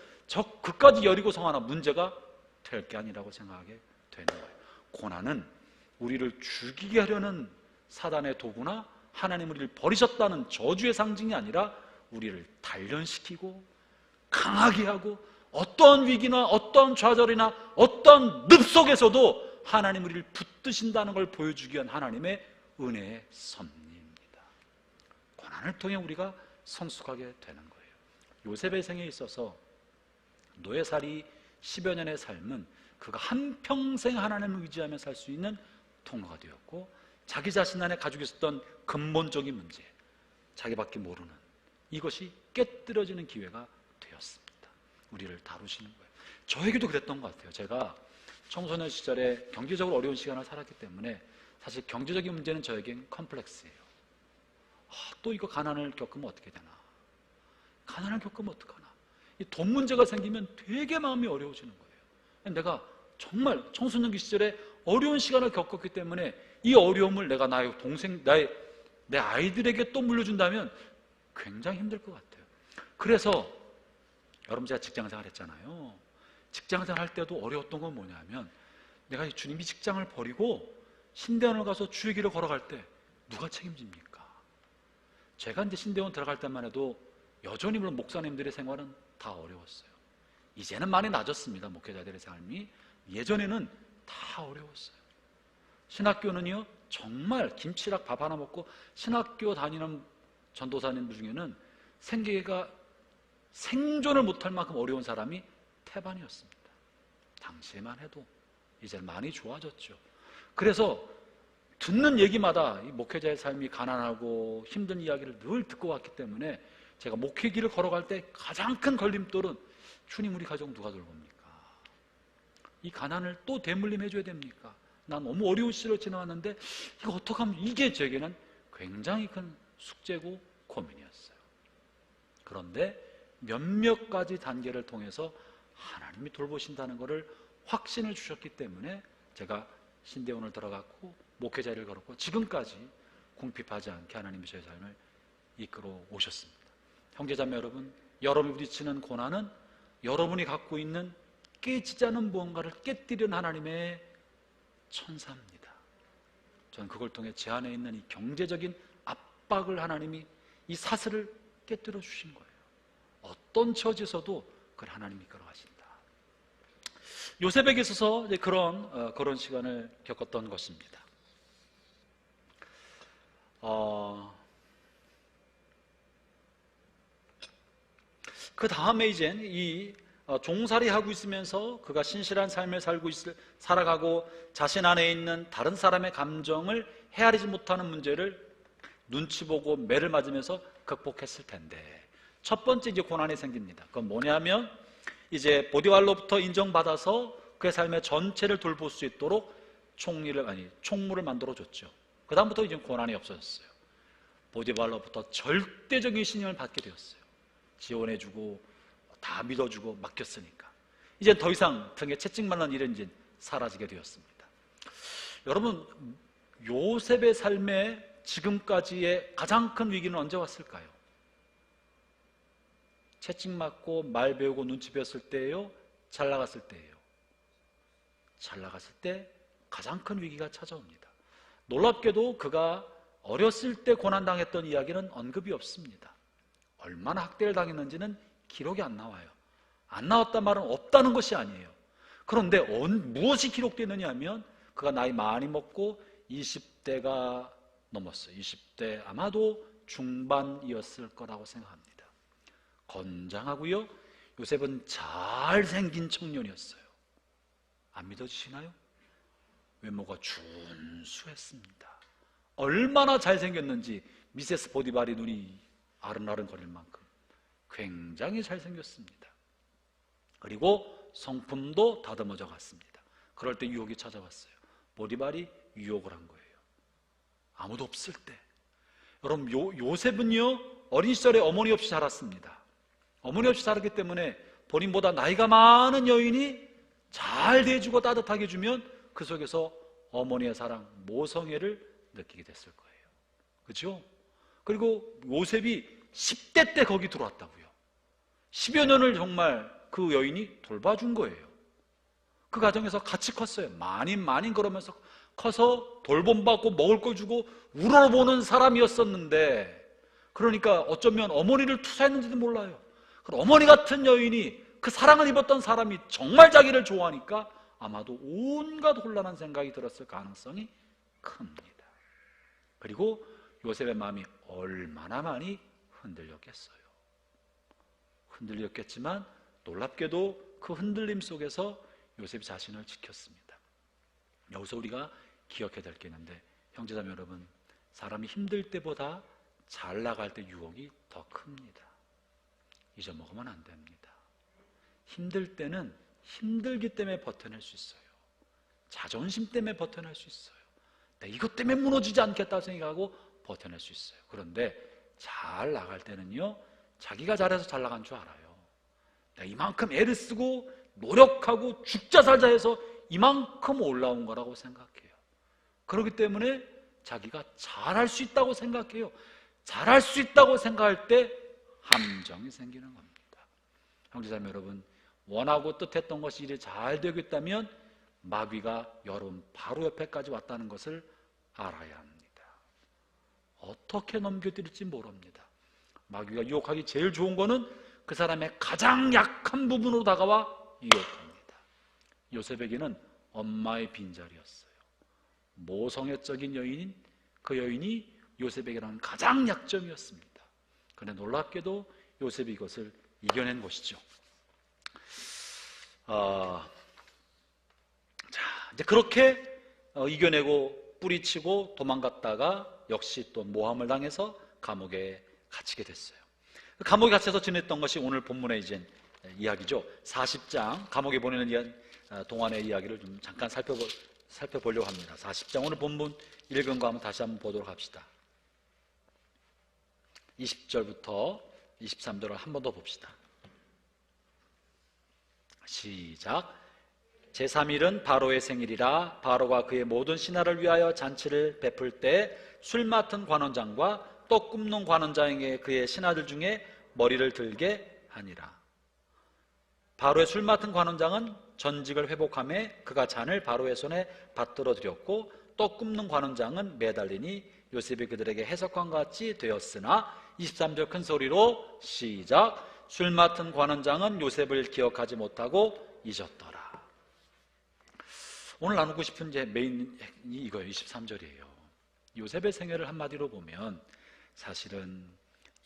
그까지 여리고성 하나 문제가 될 게 아니라고 생각하게 되는 거예요. 고난은 우리를 죽이게 하려는 사단의 도구나 하나님 우리를 버리셨다는 저주의 상징이 아니라 우리를 단련시키고 강하게 하고 어떠한 위기나 어떠한 좌절이나 어떠한 늪 속에서도 하나님 우리를 붙드신다는 걸 보여주기 위한 하나님의 은혜의 섭리입니다. 고난을 통해 우리가 성숙하게 되는 거예요. 요셉의 생에 있어서 노예살이 10여 년의 삶은 그가 한평생 하나님을 의지하며 살 수 있는 통로가 되었고, 자기 자신 안에 가지고 있었던 근본적인 문제, 자기밖에 모르는 이것이 깨뜨려지는 기회가 되었습니다. 우리를 다루시는 거예요. 저에게도 그랬던 것 같아요. 제가 청소년 시절에 경제적으로 어려운 시간을 살았기 때문에 사실 경제적인 문제는 저에겐 컴플렉스예요. 또 이거 가난을 겪으면 어떻게 되나, 가난을 겪으면 어떡하나, 이 돈 문제가 생기면 되게 마음이 어려워지는 거예요. 내가 정말 청소년기 시절에 어려운 시간을 겪었기 때문에 이 어려움을 내가 나의 동생, 내 아이들에게 또 물려준다면 굉장히 힘들 것 같아요. 그래서 여러분, 제가 직장생활 했잖아요. 직장생활 할 때도 어려웠던 건 뭐냐면, 내가 주님이 직장을 버리고 신대원을 가서 주의 길을 걸어갈 때 누가 책임집니까? 제가 이제 신대원 들어갈 때만 해도 여전히 물론 목사님들의 생활은 다 어려웠어요. 이제는 많이 나아졌습니다. 목회자들의 삶이. 예전에는 다 어려웠어요. 신학교는요, 정말 김치락 밥 하나 먹고 신학교 다니는 전도사님들 중에는 생계가 생존을 못할 만큼 어려운 사람이 태반이었습니다. 당시에만 해도. 이제는 많이 좋아졌죠. 그래서 듣는 얘기마다 이 목회자의 삶이 가난하고 힘든 이야기를 늘 듣고 왔기 때문에 제가 목회 길을 걸어갈 때 가장 큰 걸림돌은, 주님, 우리 가정 누가 돌봅니까? 이 가난을 또 대물림 해줘야 됩니까? 난 너무 어려운 시절을 지나왔는데 이거 어떡하면, 이게 제게는 굉장히 큰 숙제고 고민이었어요. 그런데 몇몇 가지 단계를 통해서 하나님이 돌보신다는 것을 확신을 주셨기 때문에 제가 신대원을 들어갔고 목회자를 걸었고 지금까지 궁핍하지 않게 하나님이 저희 삶을 이끌어 오셨습니다. 형제자매 여러분, 여러분이 부딪히는 고난은 여러분이 갖고 있는 깨지지 않은 무언가를 깨뜨리는 하나님의 천사입니다. 저는 그걸 통해 제 안에 있는 이 경제적인 압박을 하나님이, 이 사슬을 깨뜨려 주신 거예요. 어떤 처지에서도 그걸 하나님이 이끌어가신다. 요셉에게 있어서 이제 그런 시간을 겪었던 것입니다. 그 다음에 이제 이 종살이 하고 있으면서 그가 신실한 삶을 살아가고 자신 안에 있는 다른 사람의 감정을 헤아리지 못하는 문제를 눈치 보고 매를 맞으면서 극복했을 텐데, 첫 번째 이제 고난이 생깁니다. 그건 뭐냐면 이제 보디발로부터 인정받아서 그의 삶의 전체를 돌볼 수 있도록 총무를 만들어줬죠. 그 다음부터 이제 고난이 없어졌어요. 보디발로부터 절대적인 신임을 받게 되었어요. 지원해주고 다 믿어주고 맡겼으니까 이제 더 이상 등에 채찍만한 일은 이제 사라지게 되었습니다. 여러분, 요셉의 삶에 지금까지의 가장 큰 위기는 언제 왔을까요? 채찍 맞고 말 배우고 눈치 배웠을 때예요? 잘 나갔을 때예요? 잘 나갔을 때 가장 큰 위기가 찾아옵니다. 놀랍게도 그가 어렸을 때 고난당했던 이야기는 언급이 없습니다. 얼마나 학대를 당했는지는 기록이 안 나와요. 안 나왔단 말은 없다는 것이 아니에요. 그런데 무엇이 기록되느냐 하면 그가 나이 많이 먹고 20대가 넘었어요. 20대 아마도 중반이었을 거라고 생각합니다. 건장하고요, 요셉은 잘생긴 청년이었어요. 안 믿어지시나요? 외모가 준수했습니다. 얼마나 잘생겼는지 미세스 보디발이 눈이 아른아른거릴 만큼 굉장히 잘생겼습니다. 그리고 성품도 다듬어져 갔습니다. 그럴 때 유혹이 찾아왔어요. 보디발이 유혹을 한 거예요. 아무도 없을 때. 여러분, 요셉은요 어린 시절에 어머니 없이 자랐습니다. 어머니 없이 자랐기 때문에 본인보다 나이가 많은 여인이 잘 대해주고 따뜻하게 해주면 그 속에서 어머니의 사랑, 모성애를 느끼게 됐을 거예요. 그렇죠? 그리고 요셉이 10대 때 거기 들어왔다고요. 10여 년을 정말 그 여인이 돌봐준 거예요. 그 가정에서 같이 컸어요. 마님 그러면서 커서 돌봄받고 먹을 거 주고 우러러보는 사람이었었는데, 그러니까 어쩌면 어머니를 투사했는지도 몰라요. 그럼 어머니 같은 여인이, 그 사랑을 입었던 사람이 정말 자기를 좋아하니까 아마도 온갖 혼란한 생각이 들었을 가능성이 큽니다. 그리고 요셉의 마음이 얼마나 많이 흔들렸겠어요. 흔들렸겠지만 놀랍게도 그 흔들림 속에서 요셉이 자신을 지켰습니다. 여기서 우리가 기억해야 될 게 있는데, 형제자매 여러분, 사람이 힘들 때보다 잘 나갈 때 유혹이 더 큽니다. 잊어먹으면 안 됩니다. 힘들 때는 힘들기 때문에 버텨낼 수 있어요. 자존심 때문에 버텨낼 수 있어요. 내가 이것 때문에 무너지지 않겠다 생각하고 버텨낼 수 있어요. 그런데 잘 나갈 때는요, 자기가 잘해서 잘 나간 줄 알아요. 내가 이만큼 애를 쓰고 노력하고 죽자 살자 해서 이만큼 올라온 거라고 생각해요. 그렇기 때문에 자기가 잘할 수 있다고 생각해요. 잘할 수 있다고 생각할 때 함정이 생기는 겁니다. 형제자매 여러분, 원하고 뜻했던 것이 일이 잘 되고 있다면 마귀가 여러분 바로 옆에까지 왔다는 것을 알아야 합니다. 어떻게 넘겨드릴지 모릅니다. 마귀가 유혹하기 제일 좋은 거는 그 사람의 가장 약한 부분으로 다가와 유혹합니다. 요셉에게는 엄마의 빈자리였어요. 모성애적인 여인인 그 여인이 요셉에게는 가장 약점이었습니다. 그런데 놀랍게도 요셉이 이것을 이겨낸 것이죠. 이제 그렇게 이겨내고 뿌리치고 도망갔다가 역시 또 모함을 당해서 감옥에 gat히게 됐어요. 감옥에 갇혀서 지냈던 것이 오늘 본문의 이제 이야기죠. 40장 감옥에 보내는 동안의 이야기를 좀 잠깐 살펴보려고 합니다. 40장 오늘 본문 읽은 거 한번 다시 한번 보도록 합시다. 20절부터 23절을 한 번 더 봅시다. 시작. 제3일은 바로의 생일이라 바로가 그의 모든 신하를 위하여 잔치를 베풀 때 술 맡은 관원장과 떡 굽는 관원장에게 그의 신하들 중에 머리를 들게 하니라. 바로의 술 맡은 관원장은 전직을 회복하며 그가 잔을 바로의 손에 받들어 드렸고 떡 굽는 관원장은 매달리니 요셉이 그들에게 해석관과 같이 되었으나 23절 큰 소리로 시작. 술 맡은 관원장은 요셉을 기억하지 못하고 잊었더라. 오늘 나누고 싶은 제 메인이 이거예요. 23절이에요. 요셉의 생애를 한마디로 보면 사실은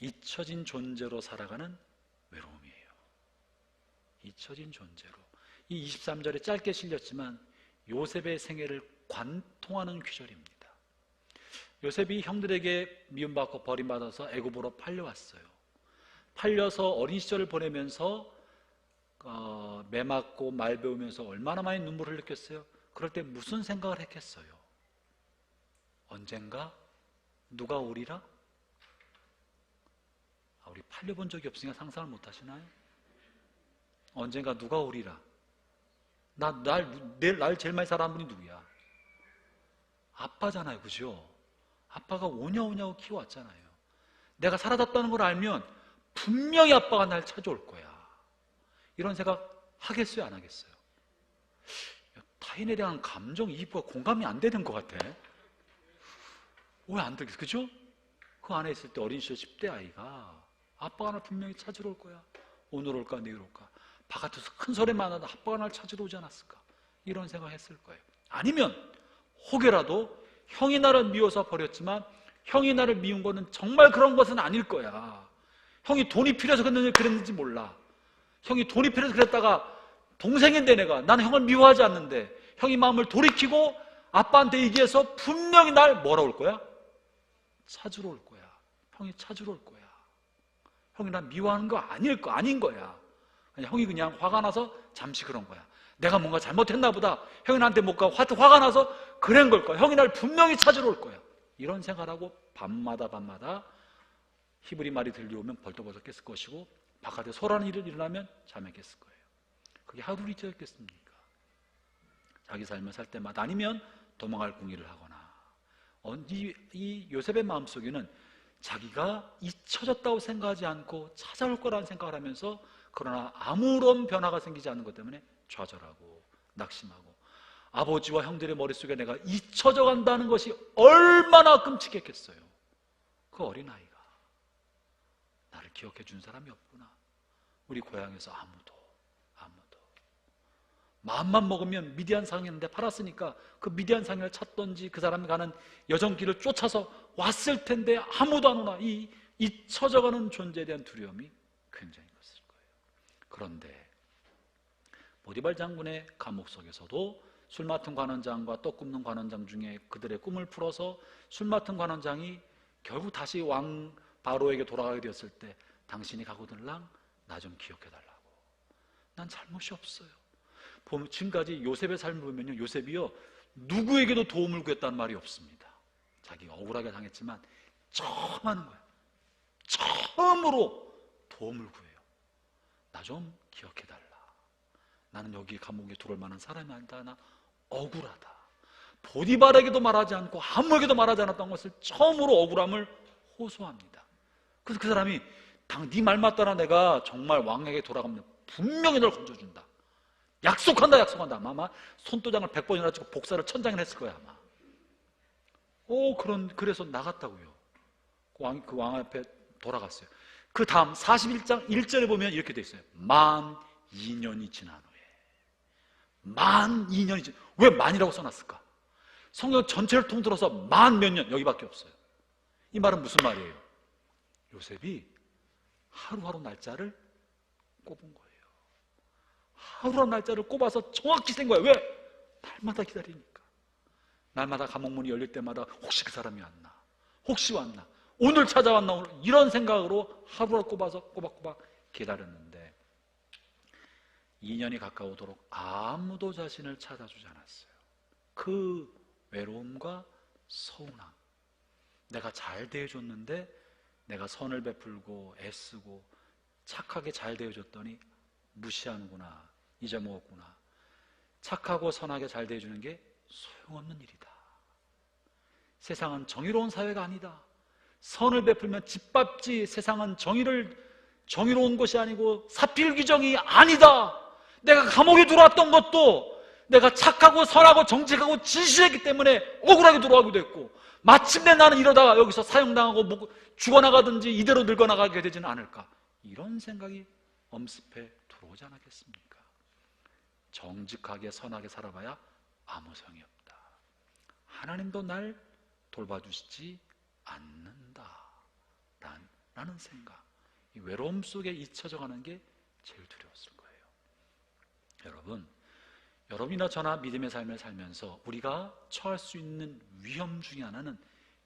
잊혀진 존재로 살아가는 외로움이에요. 잊혀진 존재로. 이 23절에 짧게 실렸지만 요셉의 생애를 관통하는 귀절입니다. 요셉이 형들에게 미움받고 버림받아서 애굽으로 팔려왔어요. 팔려서 어린 시절을 보내면서 매 맞고 말 배우면서 얼마나 많이 눈물을 흘렸겠어요. 그럴 때 무슨 생각을 했겠어요? 언젠가 누가 오리라? 우리 팔려본 적이 없으니까 상상을 못 하시나요? 언젠가 누가 오리라? 날 제일 많이 사랑한 분이 누구야? 아빠잖아요, 그죠? 아빠가 오냐오냐고 키워왔잖아요. 내가 사라졌다는 걸 알면 분명히 아빠가 날 찾아올 거야. 이런 생각 하겠어요, 안 하겠어요? 타인에 대한 감정이입과 공감이 안 되는 것 같아. 왜 안 되겠어? 그죠? 그 안에 있을 때 어린 시절 10대 아이가 아빠가 날 분명히 찾으러 올 거야. 오늘 올까 내일 올까. 바깥에서 큰 소리만 나도 아빠가 날 찾으러 오지 않았을까. 이런 생각했을 거예요. 아니면 혹여라도 형이 나를 미워서 버렸지만 형이 나를 미운 거는 정말 그런 것은 아닐 거야. 형이 돈이 필요해서 그랬는지 몰라. 형이 돈이 필요해서 그랬다가 동생인데 내가 나는 형을 미워하지 않는데 형이 마음을 돌이키고 아빠한테 얘기해서 분명히 날 뭐라 올 거야? 찾으러 올 거야. 형이 찾으러 올 거야. 형이 날 미워하는 거 아닌 거야. 형이 그냥 화가 나서 잠시 그런 거야. 내가 뭔가 잘못했나 보다. 형이 나한테 뭔가 화가 나서 그런 걸 거야. 형이 날 분명히 찾으러 올 거야. 이런 생각하고 밤마다 히브리 말이 들려오면 벌떡벌떡 깼을 것이고 바깥에 소란이 일어나면 잠에 깼을 거예요. 그게 하루 이틀이었겠습니까? 자기 삶을 살 때마다 아니면 도망갈 궁리를 하거나 이 요셉의 마음속에는 자기가 잊혀졌다고 생각하지 않고 찾아올 거라는 생각을 하면서 그러나 아무런 변화가 생기지 않는 것 때문에 좌절하고 낙심하고 아버지와 형들의 머릿속에 내가 잊혀져 간다는 것이 얼마나 끔찍했겠어요. 그 어린아이가 나를 기억해 준 사람이 없구나. 우리 고향에서 아무도 마음만 먹으면 미디안 상인인데 팔았으니까 그 미디안 상인을 찾던지 그 사람이 가는 여정길을 쫓아서 왔을 텐데 아무도 안 오나. 이 잊혀져가는 존재에 대한 두려움이 굉장히 컸을 거예요. 그런데 보디발 장군의 감옥 속에서도 술 맡은 관원장과 떡 굽는 관원장 중에 그들의 꿈을 풀어서 술 맡은 관원장이 결국 다시 왕 바로에게 돌아가게 되었을 때 당신이 가고들랑 나 좀 기억해달라고. 난 잘못이 없어요. 지금까지 요셉의 삶을 보면요, 요셉이요 누구에게도 도움을 구했다는 말이 없습니다. 자기가 억울하게 당했지만 처음 하는 거야. 처음으로 도움을 구해요. 나 좀 기억해달라. 나는 여기 감옥에 들어올 만한 사람이 아니다. 나 억울하다. 보디발에게도 말하지 않고 아무에게도 말하지 않았던 것을 처음으로 억울함을 호소합니다. 그래서 그 사람이 네 말 맞다나 내가 정말 왕에게 돌아가면 분명히 널 건져준다. 약속한다. 아마 손도장을 100번이나 찍고 복사를 1000장이나 했을 거야 아마. 그래서 나갔다고요. 그 왕 앞에 돌아갔어요. 그 다음 41장 1절에 보면 이렇게 돼 있어요. 만 2년이 지난 후에. 만 2년이 지난. 왜 만이라고 써놨을까? 성경 전체를 통틀어서 만 몇 년 여기밖에 없어요. 이 말은 무슨 말이에요? 요셉이 하루하루 날짜를 꼽은 거예요. 하루하루 날짜를 꼽아서 정확히 센 거예요. 왜? 날마다 기다리니까. 날마다 감옥문이 열릴 때마다 혹시 그 사람이 왔나? 혹시 왔나? 오늘 찾아왔나? 오늘 이런 생각으로 하루하루 꼽아서 꼬박꼬박 기다렸는데 2년이 가까우도록 아무도 자신을 찾아주지 않았어요. 그 외로움과 서운함. 내가 잘 대해줬는데 내가 선을 베풀고 애쓰고 착하게 잘 대해줬더니 무시하는구나, 잊어먹었구나. 착하고 선하게 잘 대해주는 게 소용없는 일이다. 세상은 정의로운 사회가 아니다. 선을 베풀면 짓밟지. 세상은 정의로운 것이 아니고 사필규정이 아니다. 내가 감옥에 들어왔던 것도 내가 착하고 선하고 정직하고 진실했기 때문에 억울하게 들어가기도 했고, 마침내 나는 이러다가 여기서 사형당하고 죽어나가든지 이대로 늙어나가게 되지는 않을까, 이런 생각이 엄습해 들어오지 않았겠습니까? 정직하게 선하게 살아봐야 아무 소용이 없다. 하나님도 날 돌봐주시지 않는다 라는 생각, 이 외로움 속에 잊혀져가는 게 제일 두려웠을 거예요. 여러분이나 저나 믿음의 삶을 살면서 우리가 처할 수 있는 위험 중에 하나는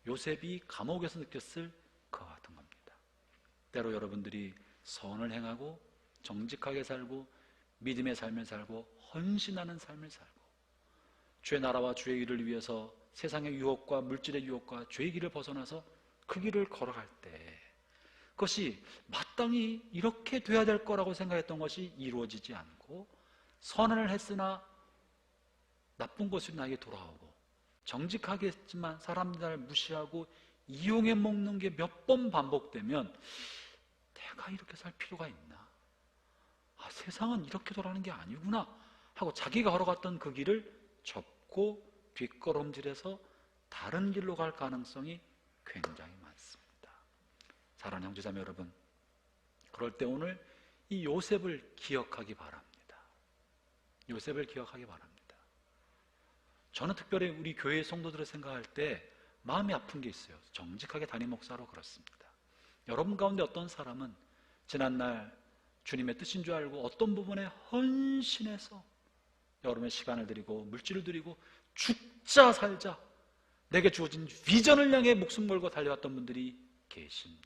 요셉이 감옥에서 느꼈을 그와 같은 겁니다. 때로 여러분들이 선을 행하고 정직하게 살고 믿음의 삶을 살고 헌신하는 삶을 살고 주의 나라와 주의 일을 위해서 세상의 유혹과 물질의 유혹과 죄의 길을 벗어나서 그 길을 걸어갈 때 그것이 마땅히 이렇게 돼야 될 거라고 생각했던 것이 이루어지지 않고, 선을 했으나 나쁜 것이 나에게 돌아오고, 정직하게 했지만 사람들을 무시하고 이용해 먹는 게 몇 번 반복되면 내가 이렇게 살 필요가 있나? 세상은 이렇게 돌아가는 게 아니구나 하고 자기가 걸어갔던 그 길을 접고 뒷걸음질해서 다른 길로 갈 가능성이 굉장히 많습니다. 사랑하는 형제자매 여러분, 그럴 때 오늘 이 요셉을 기억하기 바랍니다. 요셉을 기억하기 바랍니다. 저는 특별히 우리 교회 성도들을 생각할 때 마음이 아픈 게 있어요. 정직하게 담임 목사로 그렇습니다. 여러분 가운데 어떤 사람은 지난날 주님의 뜻인 줄 알고 어떤 부분에 헌신해서 여러분의 시간을 드리고 물질을 드리고 죽자 살자 내게 주어진 비전을 향해 목숨 걸고 달려왔던 분들이 계십니다.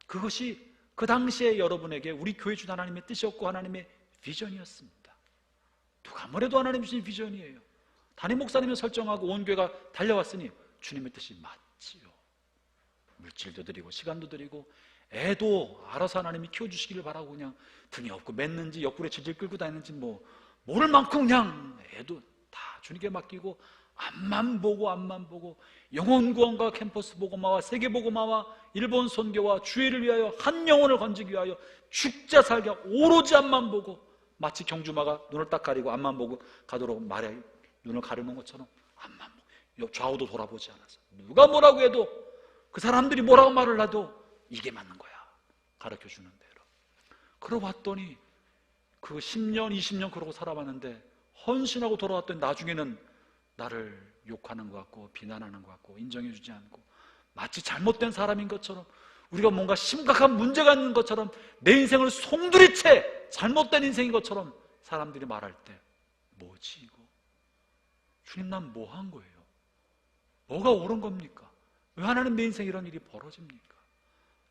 그것이 그 당시에 여러분에게 우리 교회 준 하나님의 뜻이었고 하나님의 비전이었습니다. 누가 뭐래도 하나님 주신 비전이에요. 담임 목사님이 설정하고 온 교회가 달려왔으니 주님의 뜻이 맞지요. 물질도 드리고 시간도 드리고 애도 알아서 하나님이 키워주시기를 바라고 그냥 등이 없고 맺는지 옆구리에 질질 끌고 다니는지 모를 만큼 그냥 애도 다 주님께 맡기고 앞만 보고 영혼 구원과 캠퍼스 복음화와 세계 복음화와 일본 선교와 주의를 위하여 한 영혼을 건지기 위하여 죽자 살게 오로지 앞만 보고, 마치 경주마가 눈을 딱 가리고 앞만 보고 가도록 말에 눈을 가려놓은 것처럼 앞만 보고 좌우도 돌아보지 않아서 누가 뭐라고 해도 그 사람들이 뭐라고 말을 해도 이게 맞는 거야 가르쳐주는 대로. 그러고 봤더니 그 10년 20년 그러고 살아봤는데 헌신하고 돌아왔더니 나중에는 나를 욕하는 것 같고 비난하는 것 같고 인정해주지 않고 마치 잘못된 사람인 것처럼, 우리가 뭔가 심각한 문제가 있는 것처럼 내 인생을 송두리째 잘못된 인생인 것처럼 사람들이 말할 때 뭐지 이거? 주님 난 뭐 한 거예요? 뭐가 옳은 겁니까? 왜 하나님 내 인생에 이런 일이 벌어집니까?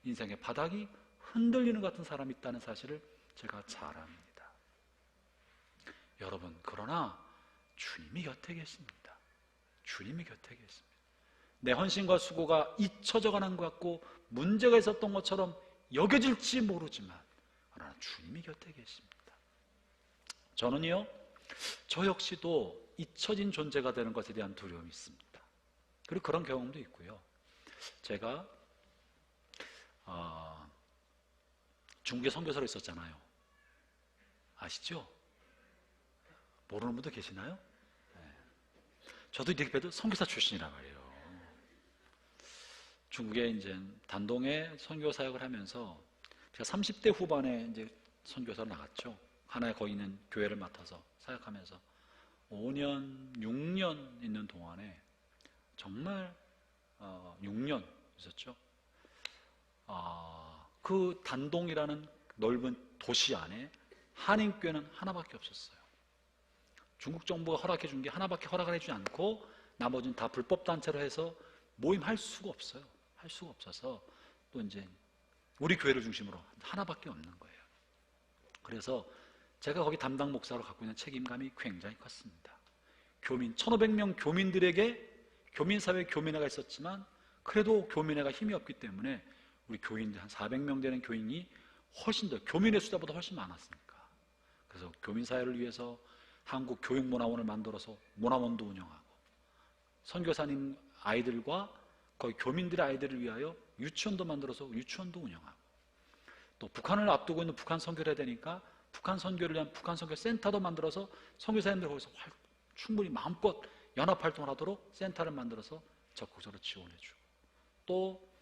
인생의 바닥이 흔들리는 것 같은 사람이 있다는 사실을 제가 잘 압니다. 여러분, 그러나 주님이 곁에 계십니다. 주님이 곁에 계십니다. 내 헌신과 수고가 잊혀져 가는 것 같고 문제가 있었던 것처럼 여겨질지 모르지만 그러나 주님이 곁에 계십니다. 저는요, 저 역시도 잊혀진 존재가 되는 것에 대한 두려움이 있습니다. 그리고 그런 경험도 있고요. 제가 중국에 선교사로 있었잖아요. 아시죠? 모르는 분도 계시나요? 네. 저도 이렇게 봬도 선교사 출신이란 말이에요. 중국에 이제 단동에 선교 사역을 하면서 제가 30대 후반에 이제 선교사로 나갔죠. 하나의 거기 있는 교회를 맡아서 사역하면서 5년, 6년 있는 동안에 정말 6년 있었죠. 그 단동이라는 넓은 도시 안에 한인교회는 하나밖에 없었어요. 중국 정부가 허락해 준 게 하나밖에 허락을 해주지 않고 나머지는 다 불법 단체로 해서 모임할 수가 없어요. 할 수가 없어서 또 이제 우리 교회를 중심으로 하나밖에 없는 거예요. 그래서 제가 거기 담당 목사로 갖고 있는 책임감이 굉장히 컸습니다. 교민 1,500명 교민들에게 교민사회 교민회가 있었지만 그래도 교민회가 힘이 없기 때문에 우리 교인들 한 400명 되는 교인이 훨씬 더 교민회 숫자보다 훨씬 많았으니까, 그래서 교민사회를 위해서 한국교육문화원을 만들어서 문화원도 운영하고, 선교사님 아이들과 거의 교민들의 아이들을 위하여 유치원도 만들어서 유치원도 운영하고, 또 북한을 앞두고 있는 북한 선교를 해야 되니까 북한 선교를 위한 북한 선교 센터도 만들어서 선교사님들 거기서 충분히 마음껏 연합활동을 하도록 센터를 만들어서 적극적으로 지원해주고, 또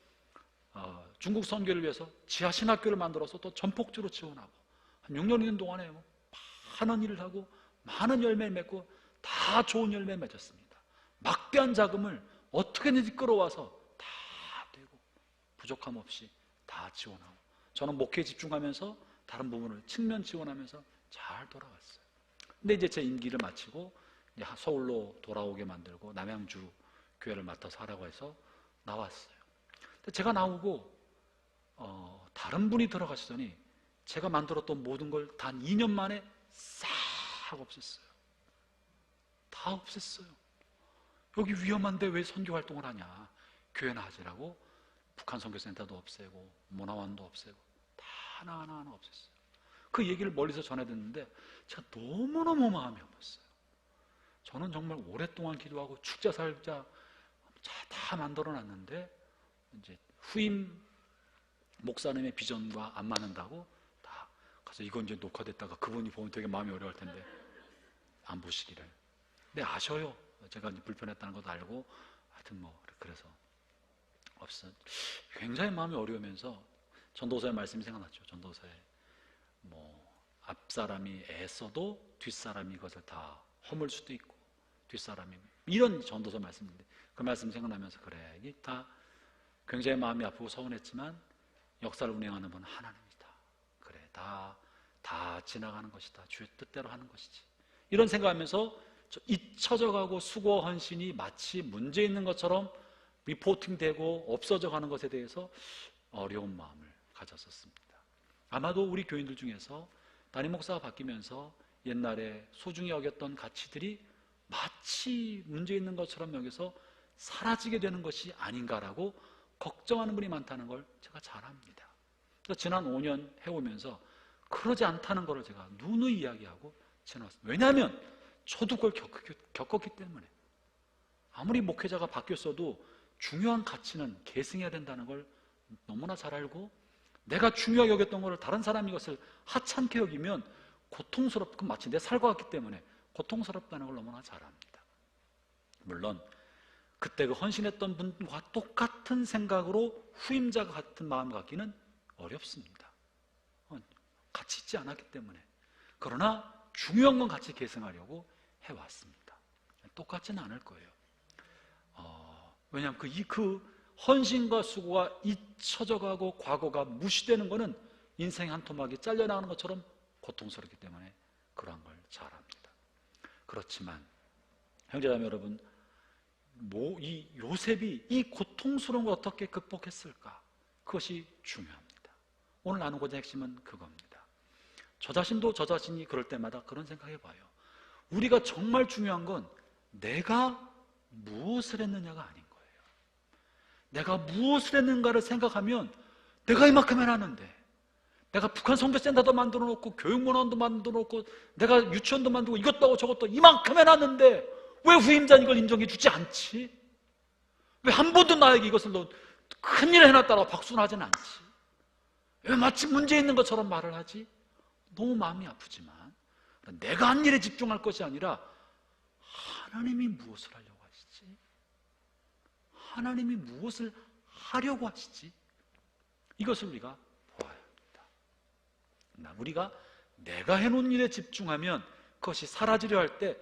중국 선교를 위해서 지하신학교를 만들어서 또 전폭적으로 지원하고, 한 6년 있는 동안에 많은 일을 하고 많은 열매를 맺고 다 좋은 열매를 맺었습니다. 막대한 자금을 어떻게든지 끌어와서 다 되고 부족함 없이 다 지원하고, 저는 목회에 집중하면서 다른 부분을 측면 지원하면서 잘 돌아갔어요. 근데 이제 제 임기를 마치고 이제 서울로 돌아오게 만들고 남양주 교회를 맡아서 하라고 해서 나왔어요. 근데 제가 나오고 다른 분이 들어가시더니 제가 만들었던 모든 걸 단 2년 만에 싹 없앴어요. 다 없앴어요. 여기 위험한데 왜 선교 활동을 하냐, 교회나 하지라고 북한 선교센터도 없애고 문화원도 없애고 다 하나하나 없앴어요. 그 얘기를 멀리서 전해 듣는데 제가 너무너무 마음이 아팠어요. 저는 정말 오랫동안 기도하고 축자 살자 다 만들어 놨는데 이제 후임 목사님의 비전과 안 맞는다고 다 가서, 이건 이제 녹화됐다가 그분이 보면 되게 마음이 어려울 텐데 안 보시기를. 근데 아셔요. 제가 이제 불편했다는 것도 알고, 하여튼 그래서 없어. 굉장히 마음이 어려우면서 전도서의 말씀이 생각났죠. 전도서에 앞사람이 애써도 뒷사람이 이것을 다 허물 수도 있고, 뒷사람이, 이런 전도서 말씀인데 그 말씀 생각나면서 그래, 이게 다 굉장히 마음이 아프고 서운했지만 역사를 운행하는 분은 하나님이다. 그래, 다 지나가는 것이다. 주의 뜻대로 하는 것이지. 이런 생각하면서 잊혀져가고 수고와 헌신이 마치 문제 있는 것처럼 리포팅되고 없어져 가는 것에 대해서 어려운 마음을 가졌었습니다. 아마도 우리 교인들 중에서 담임 목사가 바뀌면서 옛날에 소중히 여겼던 가치들이 마치 문제 있는 것처럼 여기서 사라지게 되는 것이 아닌가라고 걱정하는 분이 많다는 걸 제가 잘 압니다. 그래서 지난 5년 해오면서 그러지 않다는 것을 제가 누누이 이야기하고 지나왔습니다. 왜냐하면 저도 그걸 겪었기 때문에. 아무리 목회자가 바뀌었어도 중요한 가치는 계승해야 된다는 걸 너무나 잘 알고, 내가 중요하게 여겼던 것을 다른 사람이 이것을 하찮게 여기면 고통스럽고 마치 내 살과 같기 때문에 고통스럽다는 걸 너무나 잘 압니다. 물론 그때 그 헌신했던 분과 똑같은 생각으로 후임자가 같은 마음을 갖기는 어렵습니다. 같이 있지 않았기 때문에. 그러나 중요한 건 같이 계승하려고 해왔습니다. 똑같지는 않을 거예요. 왜냐하면 그 헌신과 수고가 잊혀져 가고 과거가 무시되는 것은 인생의 한 토막이 잘려나가는 것처럼 고통스럽기 때문에 그러한 걸 잘 압니다. 그렇지만 형제자매 여러분, 이 요셉이 이 고통스러운 걸 어떻게 극복했을까? 그것이 중요합니다. 오늘 나누고자 핵심은 그겁니다. 저 자신도 저 자신이 그럴 때마다 그런 생각해봐요. 우리가 정말 중요한 건 내가 무엇을 했느냐가 아닌 거예요. 내가 무엇을 했는가를 생각하면 내가 이만큼 해놨는데, 내가 북한 선교센터도 만들어 놓고 교육문화원도 만들어 놓고 내가 유치원도 만들고 이것도 하고 저것도 이만큼 해놨는데 왜 후임자는 이걸 인정해 주지 않지? 왜 한 번도 나에게 이것을 큰일을 해놨다고 박수는 하진 않지? 왜 마치 문제 있는 것처럼 말을 하지? 너무 마음이 아프지만 내가 한 일에 집중할 것이 아니라 하나님이 무엇을 하려고 하시지? 하나님이 무엇을 하려고 하시지? 이것을 우리가 보아야 합니다. 우리가 내가 해놓은 일에 집중하면 그것이 사라지려 할 때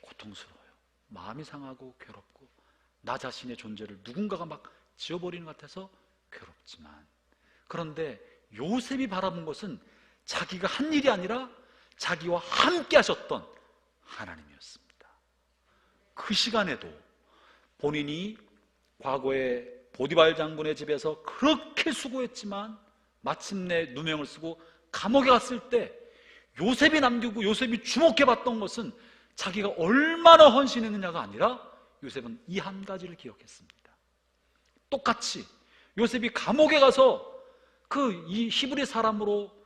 고통스러워요. 마음이 상하고 괴롭고 나 자신의 존재를 누군가가 막 지워버리는 것 같아서 괴롭지만, 그런데 요셉이 바라본 것은 자기가 한 일이 아니라 자기와 함께 하셨던 하나님이었습니다. 그 시간에도 본인이 과거에 보디발 장군의 집에서 그렇게 수고했지만 마침내 누명을 쓰고 감옥에 갔을 때 요셉이 남기고 요셉이 주목해봤던 것은 자기가 얼마나 헌신했느냐가 아니라 요셉은 이 한 가지를 기억했습니다. 똑같이 요셉이 감옥에 가서 이 히브리 사람으로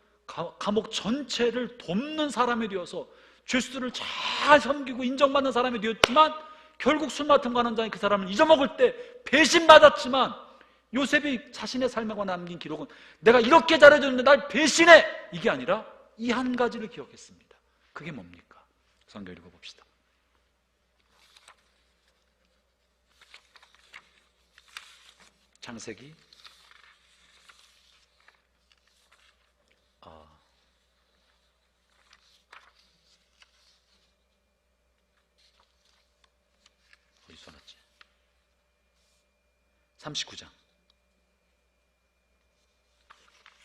감옥 전체를 돕는 사람이 되어서 죄수들을 잘 섬기고 인정받는 사람이 되었지만 결국 술 맡은 관원장이 그 사람을 잊어먹을 때 배신받았지만 요셉이 자신의 삶에 관해 남긴 기록은 내가 이렇게 잘해줬는데 날 배신해! 이게 아니라 이 한 가지를 기억했습니다. 그게 뭡니까? 성경 읽어봅시다. 창세기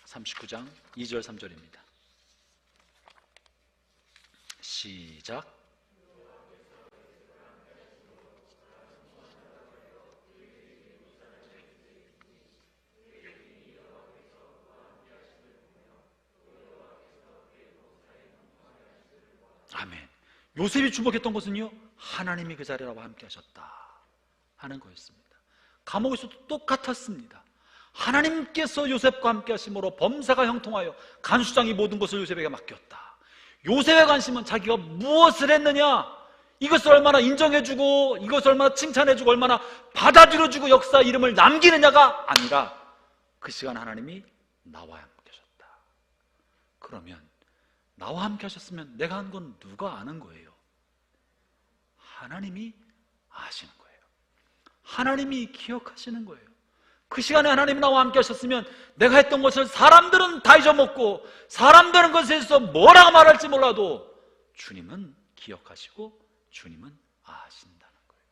39장 2절 3절입니다. 시작. 아멘. 요셉이 주목했던 것은요, 하나님이 그 자리라고 함께 하셨다 하는 거였습니다. 감옥에서도 똑같았습니다. 하나님께서 요셉과 함께 하심으로 범사가 형통하여 간수장이 모든 것을 요셉에게 맡겼다. 요셉의 관심은 자기가 무엇을 했느냐, 이것을 얼마나 인정해주고 이것을 얼마나 칭찬해주고 얼마나 받아들여주고 역사 이름을 남기느냐가 아니라 그 시간 하나님이 나와 함께 하셨다. 그러면 나와 함께 하셨으면 내가 한 건 누가 아는 거예요? 하나님이 아시는 거예요. 하나님이 기억하시는 거예요. 그 시간에 하나님이 나와 함께 하셨으면 내가 했던 것을 사람들은 다 잊어먹고 사람들은 그것에 대해서 뭐라고 말할지 몰라도 주님은 기억하시고 주님은 아신다는 거예요.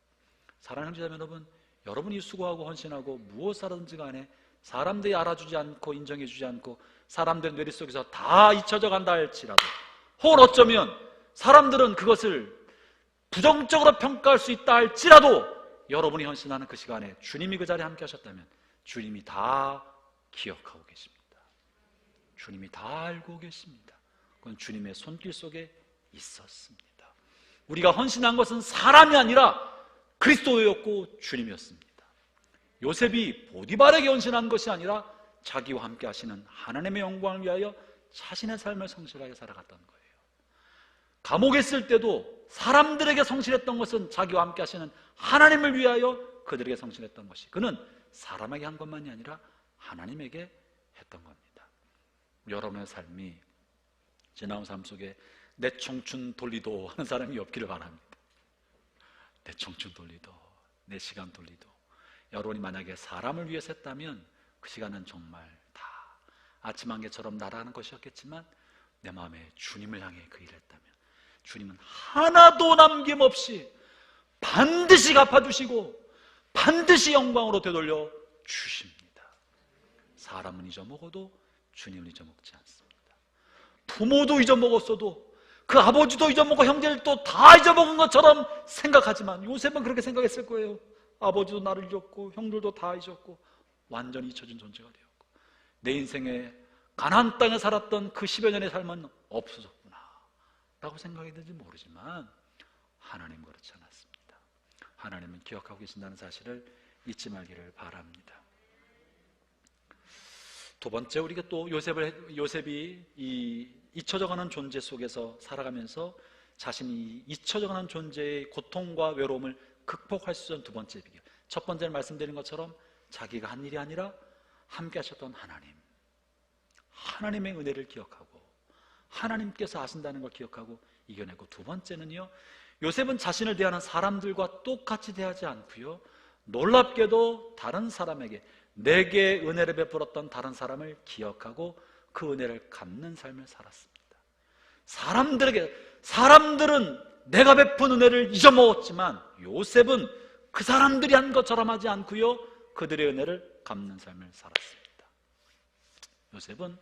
사랑하는 형제자매 여러분, 여러분이 수고하고 헌신하고 무엇을 하든지 간에 사람들이 알아주지 않고 인정해주지 않고 사람들의 뇌리 속에서 다 잊혀져 간다 할지라도, 혹은 어쩌면 사람들은 그것을 부정적으로 평가할 수 있다 할지라도 여러분이 헌신하는 그 시간에 주님이 그 자리에 함께 하셨다면 주님이 다 기억하고 계십니다. 주님이 다 알고 계십니다. 그건 주님의 손길 속에 있었습니다. 우리가 헌신한 것은 사람이 아니라 그리스도였고 주님이었습니다. 요셉이 보디발에게 헌신한 것이 아니라 자기와 함께 하시는 하나님의 영광을 위하여 자신의 삶을 성실하게 살아갔다는 거예요. 감옥에 있을 때도 사람들에게 성실했던 것은 자기와 함께 하시는 하나님을 위하여 그들에게 성실했던 것이, 그는 사람에게 한 것만이 아니라 하나님에게 했던 겁니다. 여러분의 삶이, 지나온 삶 속에 내 청춘 돌리도 하는 사람이 없기를 바랍니다. 내 청춘 돌리도, 내 시간 돌리도. 여러분이 만약에 사람을 위해서 했다면 그 시간은 정말 다 아침 안개처럼 날아가는 것이었겠지만, 내 마음에 주님을 향해 그 일을 했다면 주님은 하나도 남김없이 반드시 갚아주시고 반드시 영광으로 되돌려 주십니다. 사람은 잊어먹어도 주님은 잊어먹지 않습니다. 부모도 잊어먹었어도, 그 아버지도 잊어먹고 형제들도 다 잊어먹은 것처럼 생각하지만 요셉은 그렇게 생각했을 거예요. 아버지도 나를 잊었고 형들도 다 잊었고 완전히 잊혀진 존재가 되었고 내 인생에 가나안 땅에 살았던 그 10여 년의 삶은 없어졌구나 라고 생각이 들지 모르지만 하나님은 그렇지 않았습니다. 하나님은 기억하고 계신다는 사실을 잊지 말기를 바랍니다. 두 번째, 우리가 또 요셉이 이 잊혀져가는 존재 속에서 살아가면서 자신이 잊혀져가는 존재의 고통과 외로움을 극복할 수 있는 두 번째 비결. 첫 번째는 말씀드린 것처럼 자기가 한 일이 아니라 함께 하셨던 하나님의 은혜를 기억하고 하나님께서 아신다는 걸 기억하고 이겨내고, 두 번째는요, 요셉은 자신을 대하는 사람들과 똑같이 대하지 않고요, 놀랍게도 다른 사람에게, 내게 은혜를 베풀었던 다른 사람을 기억하고 그 은혜를 갚는 삶을 살았습니다. 사람들은 내가 베푼 은혜를 잊어먹었지만 요셉은 그 사람들이 한 것처럼 하지 않고요, 그들의 은혜를 갚는 삶을 살았습니다. 요셉은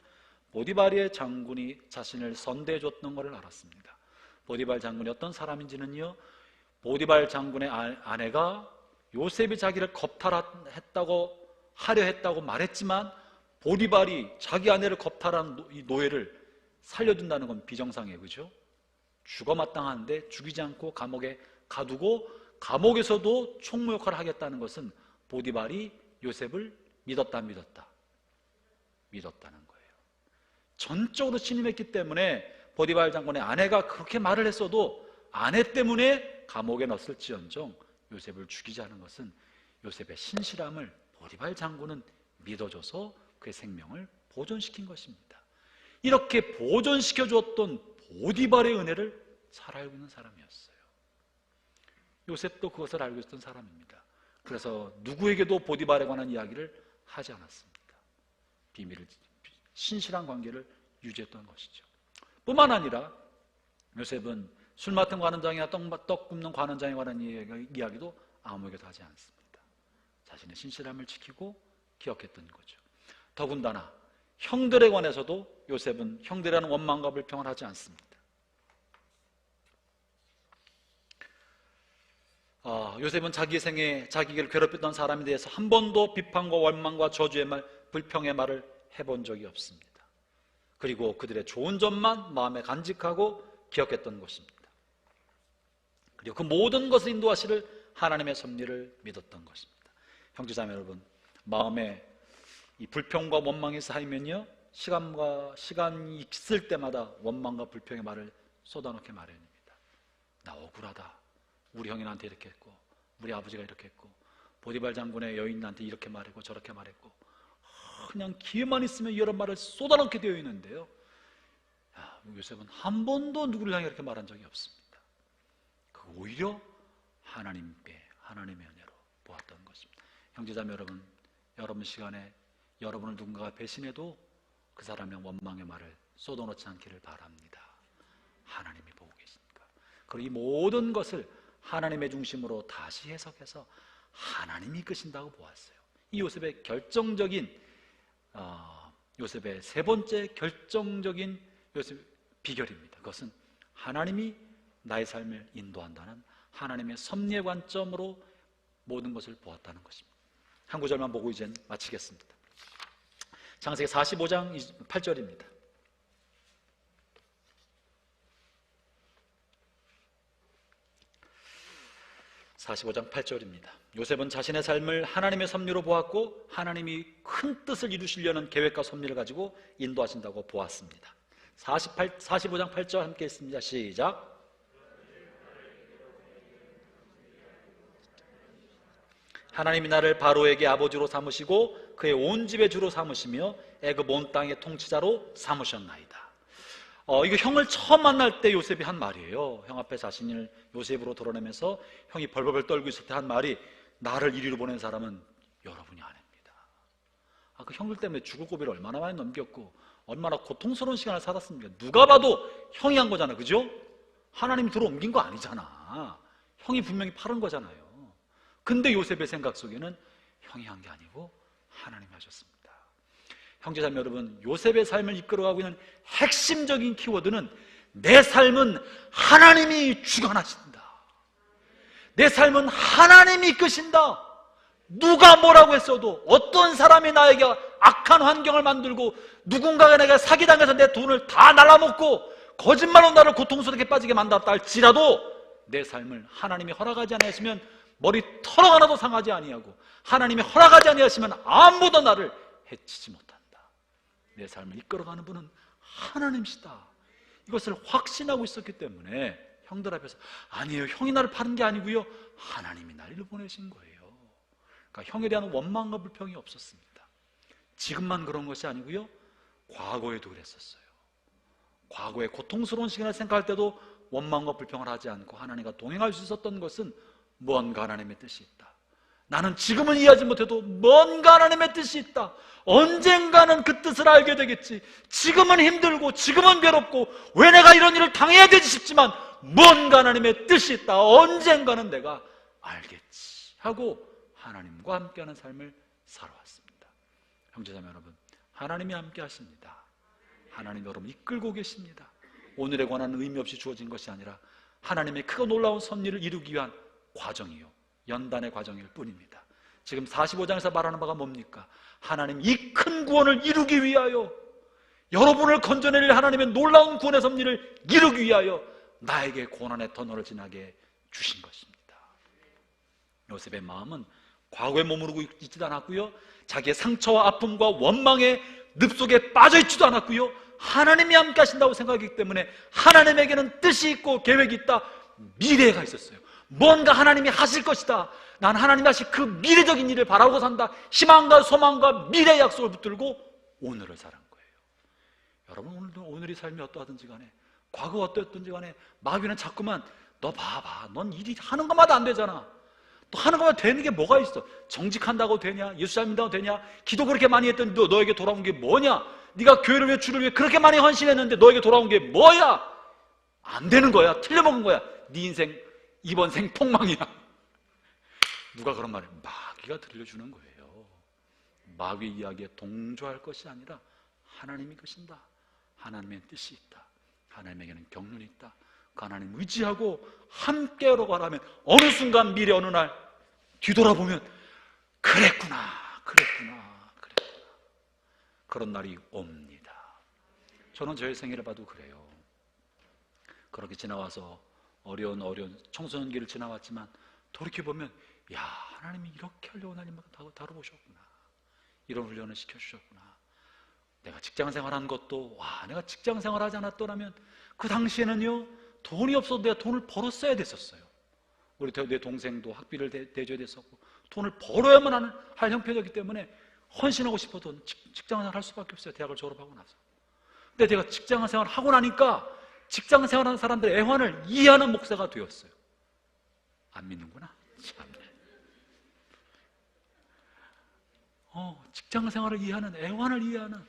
보디발의 장군이 자신을 선대해 줬던 것을 알았습니다. 보디발 장군이 어떤 사람인지는요, 보디발 장군의 아내가 요셉이 자기를 하려 했다고 말했지만 보디발이 자기 아내를 겁탈한 이 노예를 살려둔다는 건 비정상이에요. 그죠? 죽어 마땅한데 죽이지 않고 감옥에 가두고 감옥에서도 총무 역할을 하겠다는 것은 보디발이 요셉을 믿었다 안 믿었다? 믿었다는 거예요. 전적으로 신임했기 때문에 보디발 장군의 아내가 그렇게 말을 했어도 아내 때문에 감옥에 넣었을지언정 요셉을 죽이지 않은 것은 요셉의 신실함을 보디발 장군은 믿어줘서 그의 생명을 보존시킨 것입니다. 이렇게 보존시켜 주었던 보디발의 은혜를 잘 알고 있는 사람이었어요. 요셉도 그것을 알고 있었던 사람입니다. 그래서 누구에게도 보디발에 관한 이야기를 하지 않았습니다. 비밀을, 신실한 관계를 유지했던 것이죠. 뿐만 아니라 요셉은 술 맡은 관원장이나 떡 굽는 관원장에 관한 이야기도 아무에게도 하지 않습니다. 자신의 신실함을 지키고 기억했던 거죠. 더군다나 형들에 관해서도 요셉은 형들이라는 원망과 불평을 하지 않습니다. 요셉은 자기 생에 자기를 괴롭혔던 사람에 대해서 한 번도 비판과 원망과 저주의 말, 불평의 말을 해본 적이 없습니다. 그리고 그들의 좋은 점만 마음에 간직하고 기억했던 것입니다. 그리고 그 모든 것을 인도하시를 하나님의 섭리를 믿었던 것입니다. 형제자매 여러분, 마음에 이 불평과 원망이 쌓이면요, 시간이 있을 때마다 원망과 불평의 말을 쏟아놓게 마련입니다. 나 억울하다. 우리 형이 나한테 이렇게 했고, 우리 아버지가 이렇게 했고, 보디발 장군의 여인한테 이렇게 말했고 저렇게 말했고, 그냥 기회만 있으면 이런 말을 쏟아놓게 되어 있는데요, 요셉은 한 번도 누구를 향해 이렇게 말한 적이 없습니다. 그 오히려 하나님의 은혜로 보았던 것입니다. 형제자매 여러분, 여러분 시간에 여러분을 누군가가 배신해도 그 사람의 원망의 말을 쏟아놓지 않기를 바랍니다. 하나님이 보고 계시니까. 그리고 이 모든 것을 하나님의 중심으로 다시 해석해서 하나님이 이끄신다고 보았어요. 이 요셉의 요셉의 세 번째 결정적인 비결입니다. 그것은 하나님이 나의 삶을 인도한다는 하나님의 섭리의 관점으로 모든 것을 보았다는 것입니다. 한 구절만 보고 이제 마치겠습니다. 창세기 45장 8절입니다. 45장 8절입니다. 요셉은 자신의 삶을 하나님의 섭리로 보았고 하나님이 큰 뜻을 이루시려는 계획과 섭리를 가지고 인도하신다고 보았습니다. 45장 8절 함께 읽습니다. 시작. 하나님이 나를 바로에게 아버지로 삼으시고 그의 온 집의 주로 삼으시며 애굽 온 땅의 통치자로 삼으셨나이다. 이거 형을 처음 만날 때 요셉이 한 말이에요. 형 앞에 자신을 요셉으로 드러내면서 형이 벌벌벌 떨고 있을 때 한 말이, 나를 이리로 보낸 사람은 여러분이 아닙니다. 그 형들 때문에 죽을 고비를 얼마나 많이 넘겼고 얼마나 고통스러운 시간을 살았습니까? 누가 봐도 형이 한 거잖아, 그죠? 하나님이 들어옮긴 거 아니잖아. 형이 분명히 파른 거잖아요. 근데 요셉의 생각 속에는 형이 한 게 아니고 하나님이 하셨습니다. 형제자매 여러분, 요셉의 삶을 이끌어가고 있는 핵심적인 키워드는 내 삶은 하나님이 주관하신다. 내 삶은 하나님이 이끄신다. 누가 뭐라고 했어도, 어떤 사람이 나에게 악한 환경을 만들고 누군가가 내가 사기당해서 내 돈을 다 날라먹고 거짓말로 나를 고통스럽게 빠지게 만들었다 할지라도 내 삶을 하나님이 허락하지 아니하시면 머리 털어 하나도 상하지 아니하고 하나님이 허락하지 아니하시면 아무도 나를 해치지 못한다. 내 삶을 이끌어가는 분은 하나님이시다. 이것을 확신하고 있었기 때문에 형들 앞에서, 아니에요, 형이 나를 파는 게 아니고요, 하나님이 나를 보내신 거예요. 그러니까 형에 대한 원망과 불평이 없었습니다. 지금만 그런 것이 아니고요, 과거에도 그랬었어요. 과거에 고통스러운 시간을 생각할 때도 원망과 불평을 하지 않고 하나님과 동행할 수 있었던 것은 뭔가 하나님의 뜻이 있다. 나는 지금은 이해하지 못해도 뭔가 하나님의 뜻이 있다. 언젠가는 그 뜻을 알게 되겠지. 지금은 힘들고 지금은 괴롭고 왜 내가 이런 일을 당해야 되지 싶지만 뭔가 하나님의 뜻이 있다. 언젠가는 내가 알겠지 하고 하나님과 함께하는 삶을 살아왔습니다. 형제자매 여러분, 하나님이 함께 하십니다. 하나님이 여러분 이끌고 계십니다. 오늘에 관한 의미 없이 주어진 것이 아니라 하나님의 크고 놀라운 섭리를 이루기 위한 과정이요, 연단의 과정일 뿐입니다. 지금 45장에서 말하는 바가 뭡니까? 하나님 이 큰 구원을 이루기 위하여, 여러분을 건져낼 하나님의 놀라운 구원의 섭리를 이루기 위하여 나에게 고난의 터널을 지나게 주신 것입니다. 요셉의 마음은 과거에 머무르고 있지도 않았고요, 자기의 상처와 아픔과 원망의 늪 속에 빠져 있지도 않았고요, 하나님이 함께 하신다고 생각하기 때문에 하나님에게는 뜻이 있고 계획이 있다, 미래가 있었어요. 뭔가 하나님이 하실 것이다, 난 하나님이 하실 그 미래적인 일을 바라고 산다, 희망과 소망과 미래의 약속을 붙들고 오늘을 사는 거예요. 여러분, 오늘의 삶이 어떠하든지 간에, 과거가 어떠했든지 간에 마귀는 자꾸만 너 봐봐, 넌 일이 하는 것마다 안 되잖아, 또 하는 것마다 되는 게 뭐가 있어, 정직한다고 되냐, 예수 잘 믿는다고 되냐, 기도 그렇게 많이 했더니 너에게 돌아온 게 뭐냐, 네가 교회를 위해 주를 위해 그렇게 많이 헌신했는데 너에게 돌아온 게 뭐야, 안 되는 거야, 틀려먹은 거야, 네 인생 이번 생 폭망이야. 누가 그런 말을? 마귀가 들려주는 거예요. 마귀의 이야기에 동조할 것이 아니라 하나님이 것인다, 하나님의 뜻이 있다, 하나님에게는 경륜이 있다, 그 하나님 의지하고 함께 걸어가라면 어느 순간 미래 어느 날 뒤돌아보면 그랬구나, 그런 날이 옵니다. 저는 저의 생애를 봐도 그래요. 그렇게 지나와서 어려운 청소년기를 지나왔지만 돌이켜보면, 야, 하나님이 이렇게 하려고 하나님 다뤄보셨구나, 이런 훈련을 시켜주셨구나. 내가 직장생활한 것도, 내가 직장생활하지 않았더라면 그 당시에는요, 돈이 없어도 내가 돈을 벌었어야 됐었어요. 우리 내 동생도 학비를 대줘야 됐었고 돈을 벌어야만 할 형편이었기 때문에 헌신하고 싶어도 직장생활 할 수밖에 없어요, 대학을 졸업하고 나서. 근데 내가 직장생활 하고 나니까 직장생활하는 사람들의 애환을 이해하는 목사가 되었어요. 안 믿는구나, 참네. 직장생활을 이해하는, 애환을 이해하는,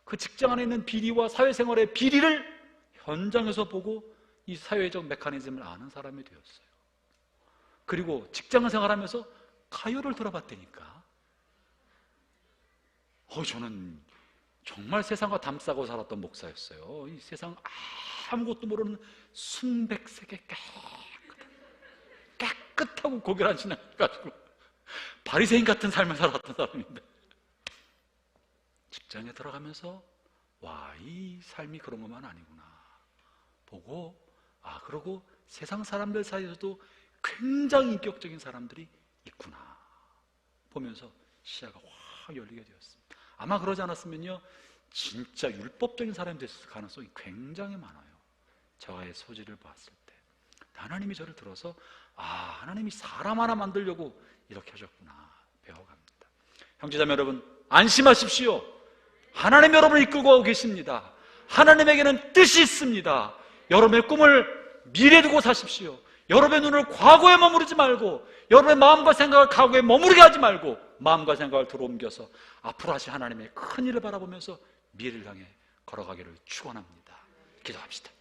그 직장 안에 있는 비리와 사회생활의 비리를 현장에서 보고 이 사회적 메커니즘을 아는 사람이 되었어요. 그리고 직장생활하면서 가요를 들어봤다니까. 저는 정말 세상과 담싸고 살았던 목사였어요. 이 세상 아무것도 모르는 순백색의 깨끗하고 고결한 신앙을 가지고 바리새인 같은 삶을 살았던 사람인데, 직장에 들어가면서 이 삶이 그런 것만 아니구나 보고, 그러고 세상 사람들 사이에서도 굉장히 인격적인 사람들이 있구나 보면서 시야가 확 열리게 되었습니다. 아마 그러지 않았으면요, 진짜 율법적인 사람이 됐을 가능성이 굉장히 많아요. 저의 소질을 봤을 때 하나님이 저를 들어서 하나님이 사람 하나 만들려고 이렇게 하셨구나 배워갑니다. 형제자매 여러분, 안심하십시오. 하나님 여러분을 이끌고 가고 계십니다. 하나님에게는 뜻이 있습니다. 여러분의 꿈을 미래에 두고 사십시오. 여러분의 눈을 과거에 머무르지 말고, 여러분의 마음과 생각을 과거에 머무르게 하지 말고, 마음과 생각을 들어옮겨서 앞으로 하실 하나님의 큰 일을 바라보면서 미래를 향해 걸어가기를 축원합니다. 기도합시다.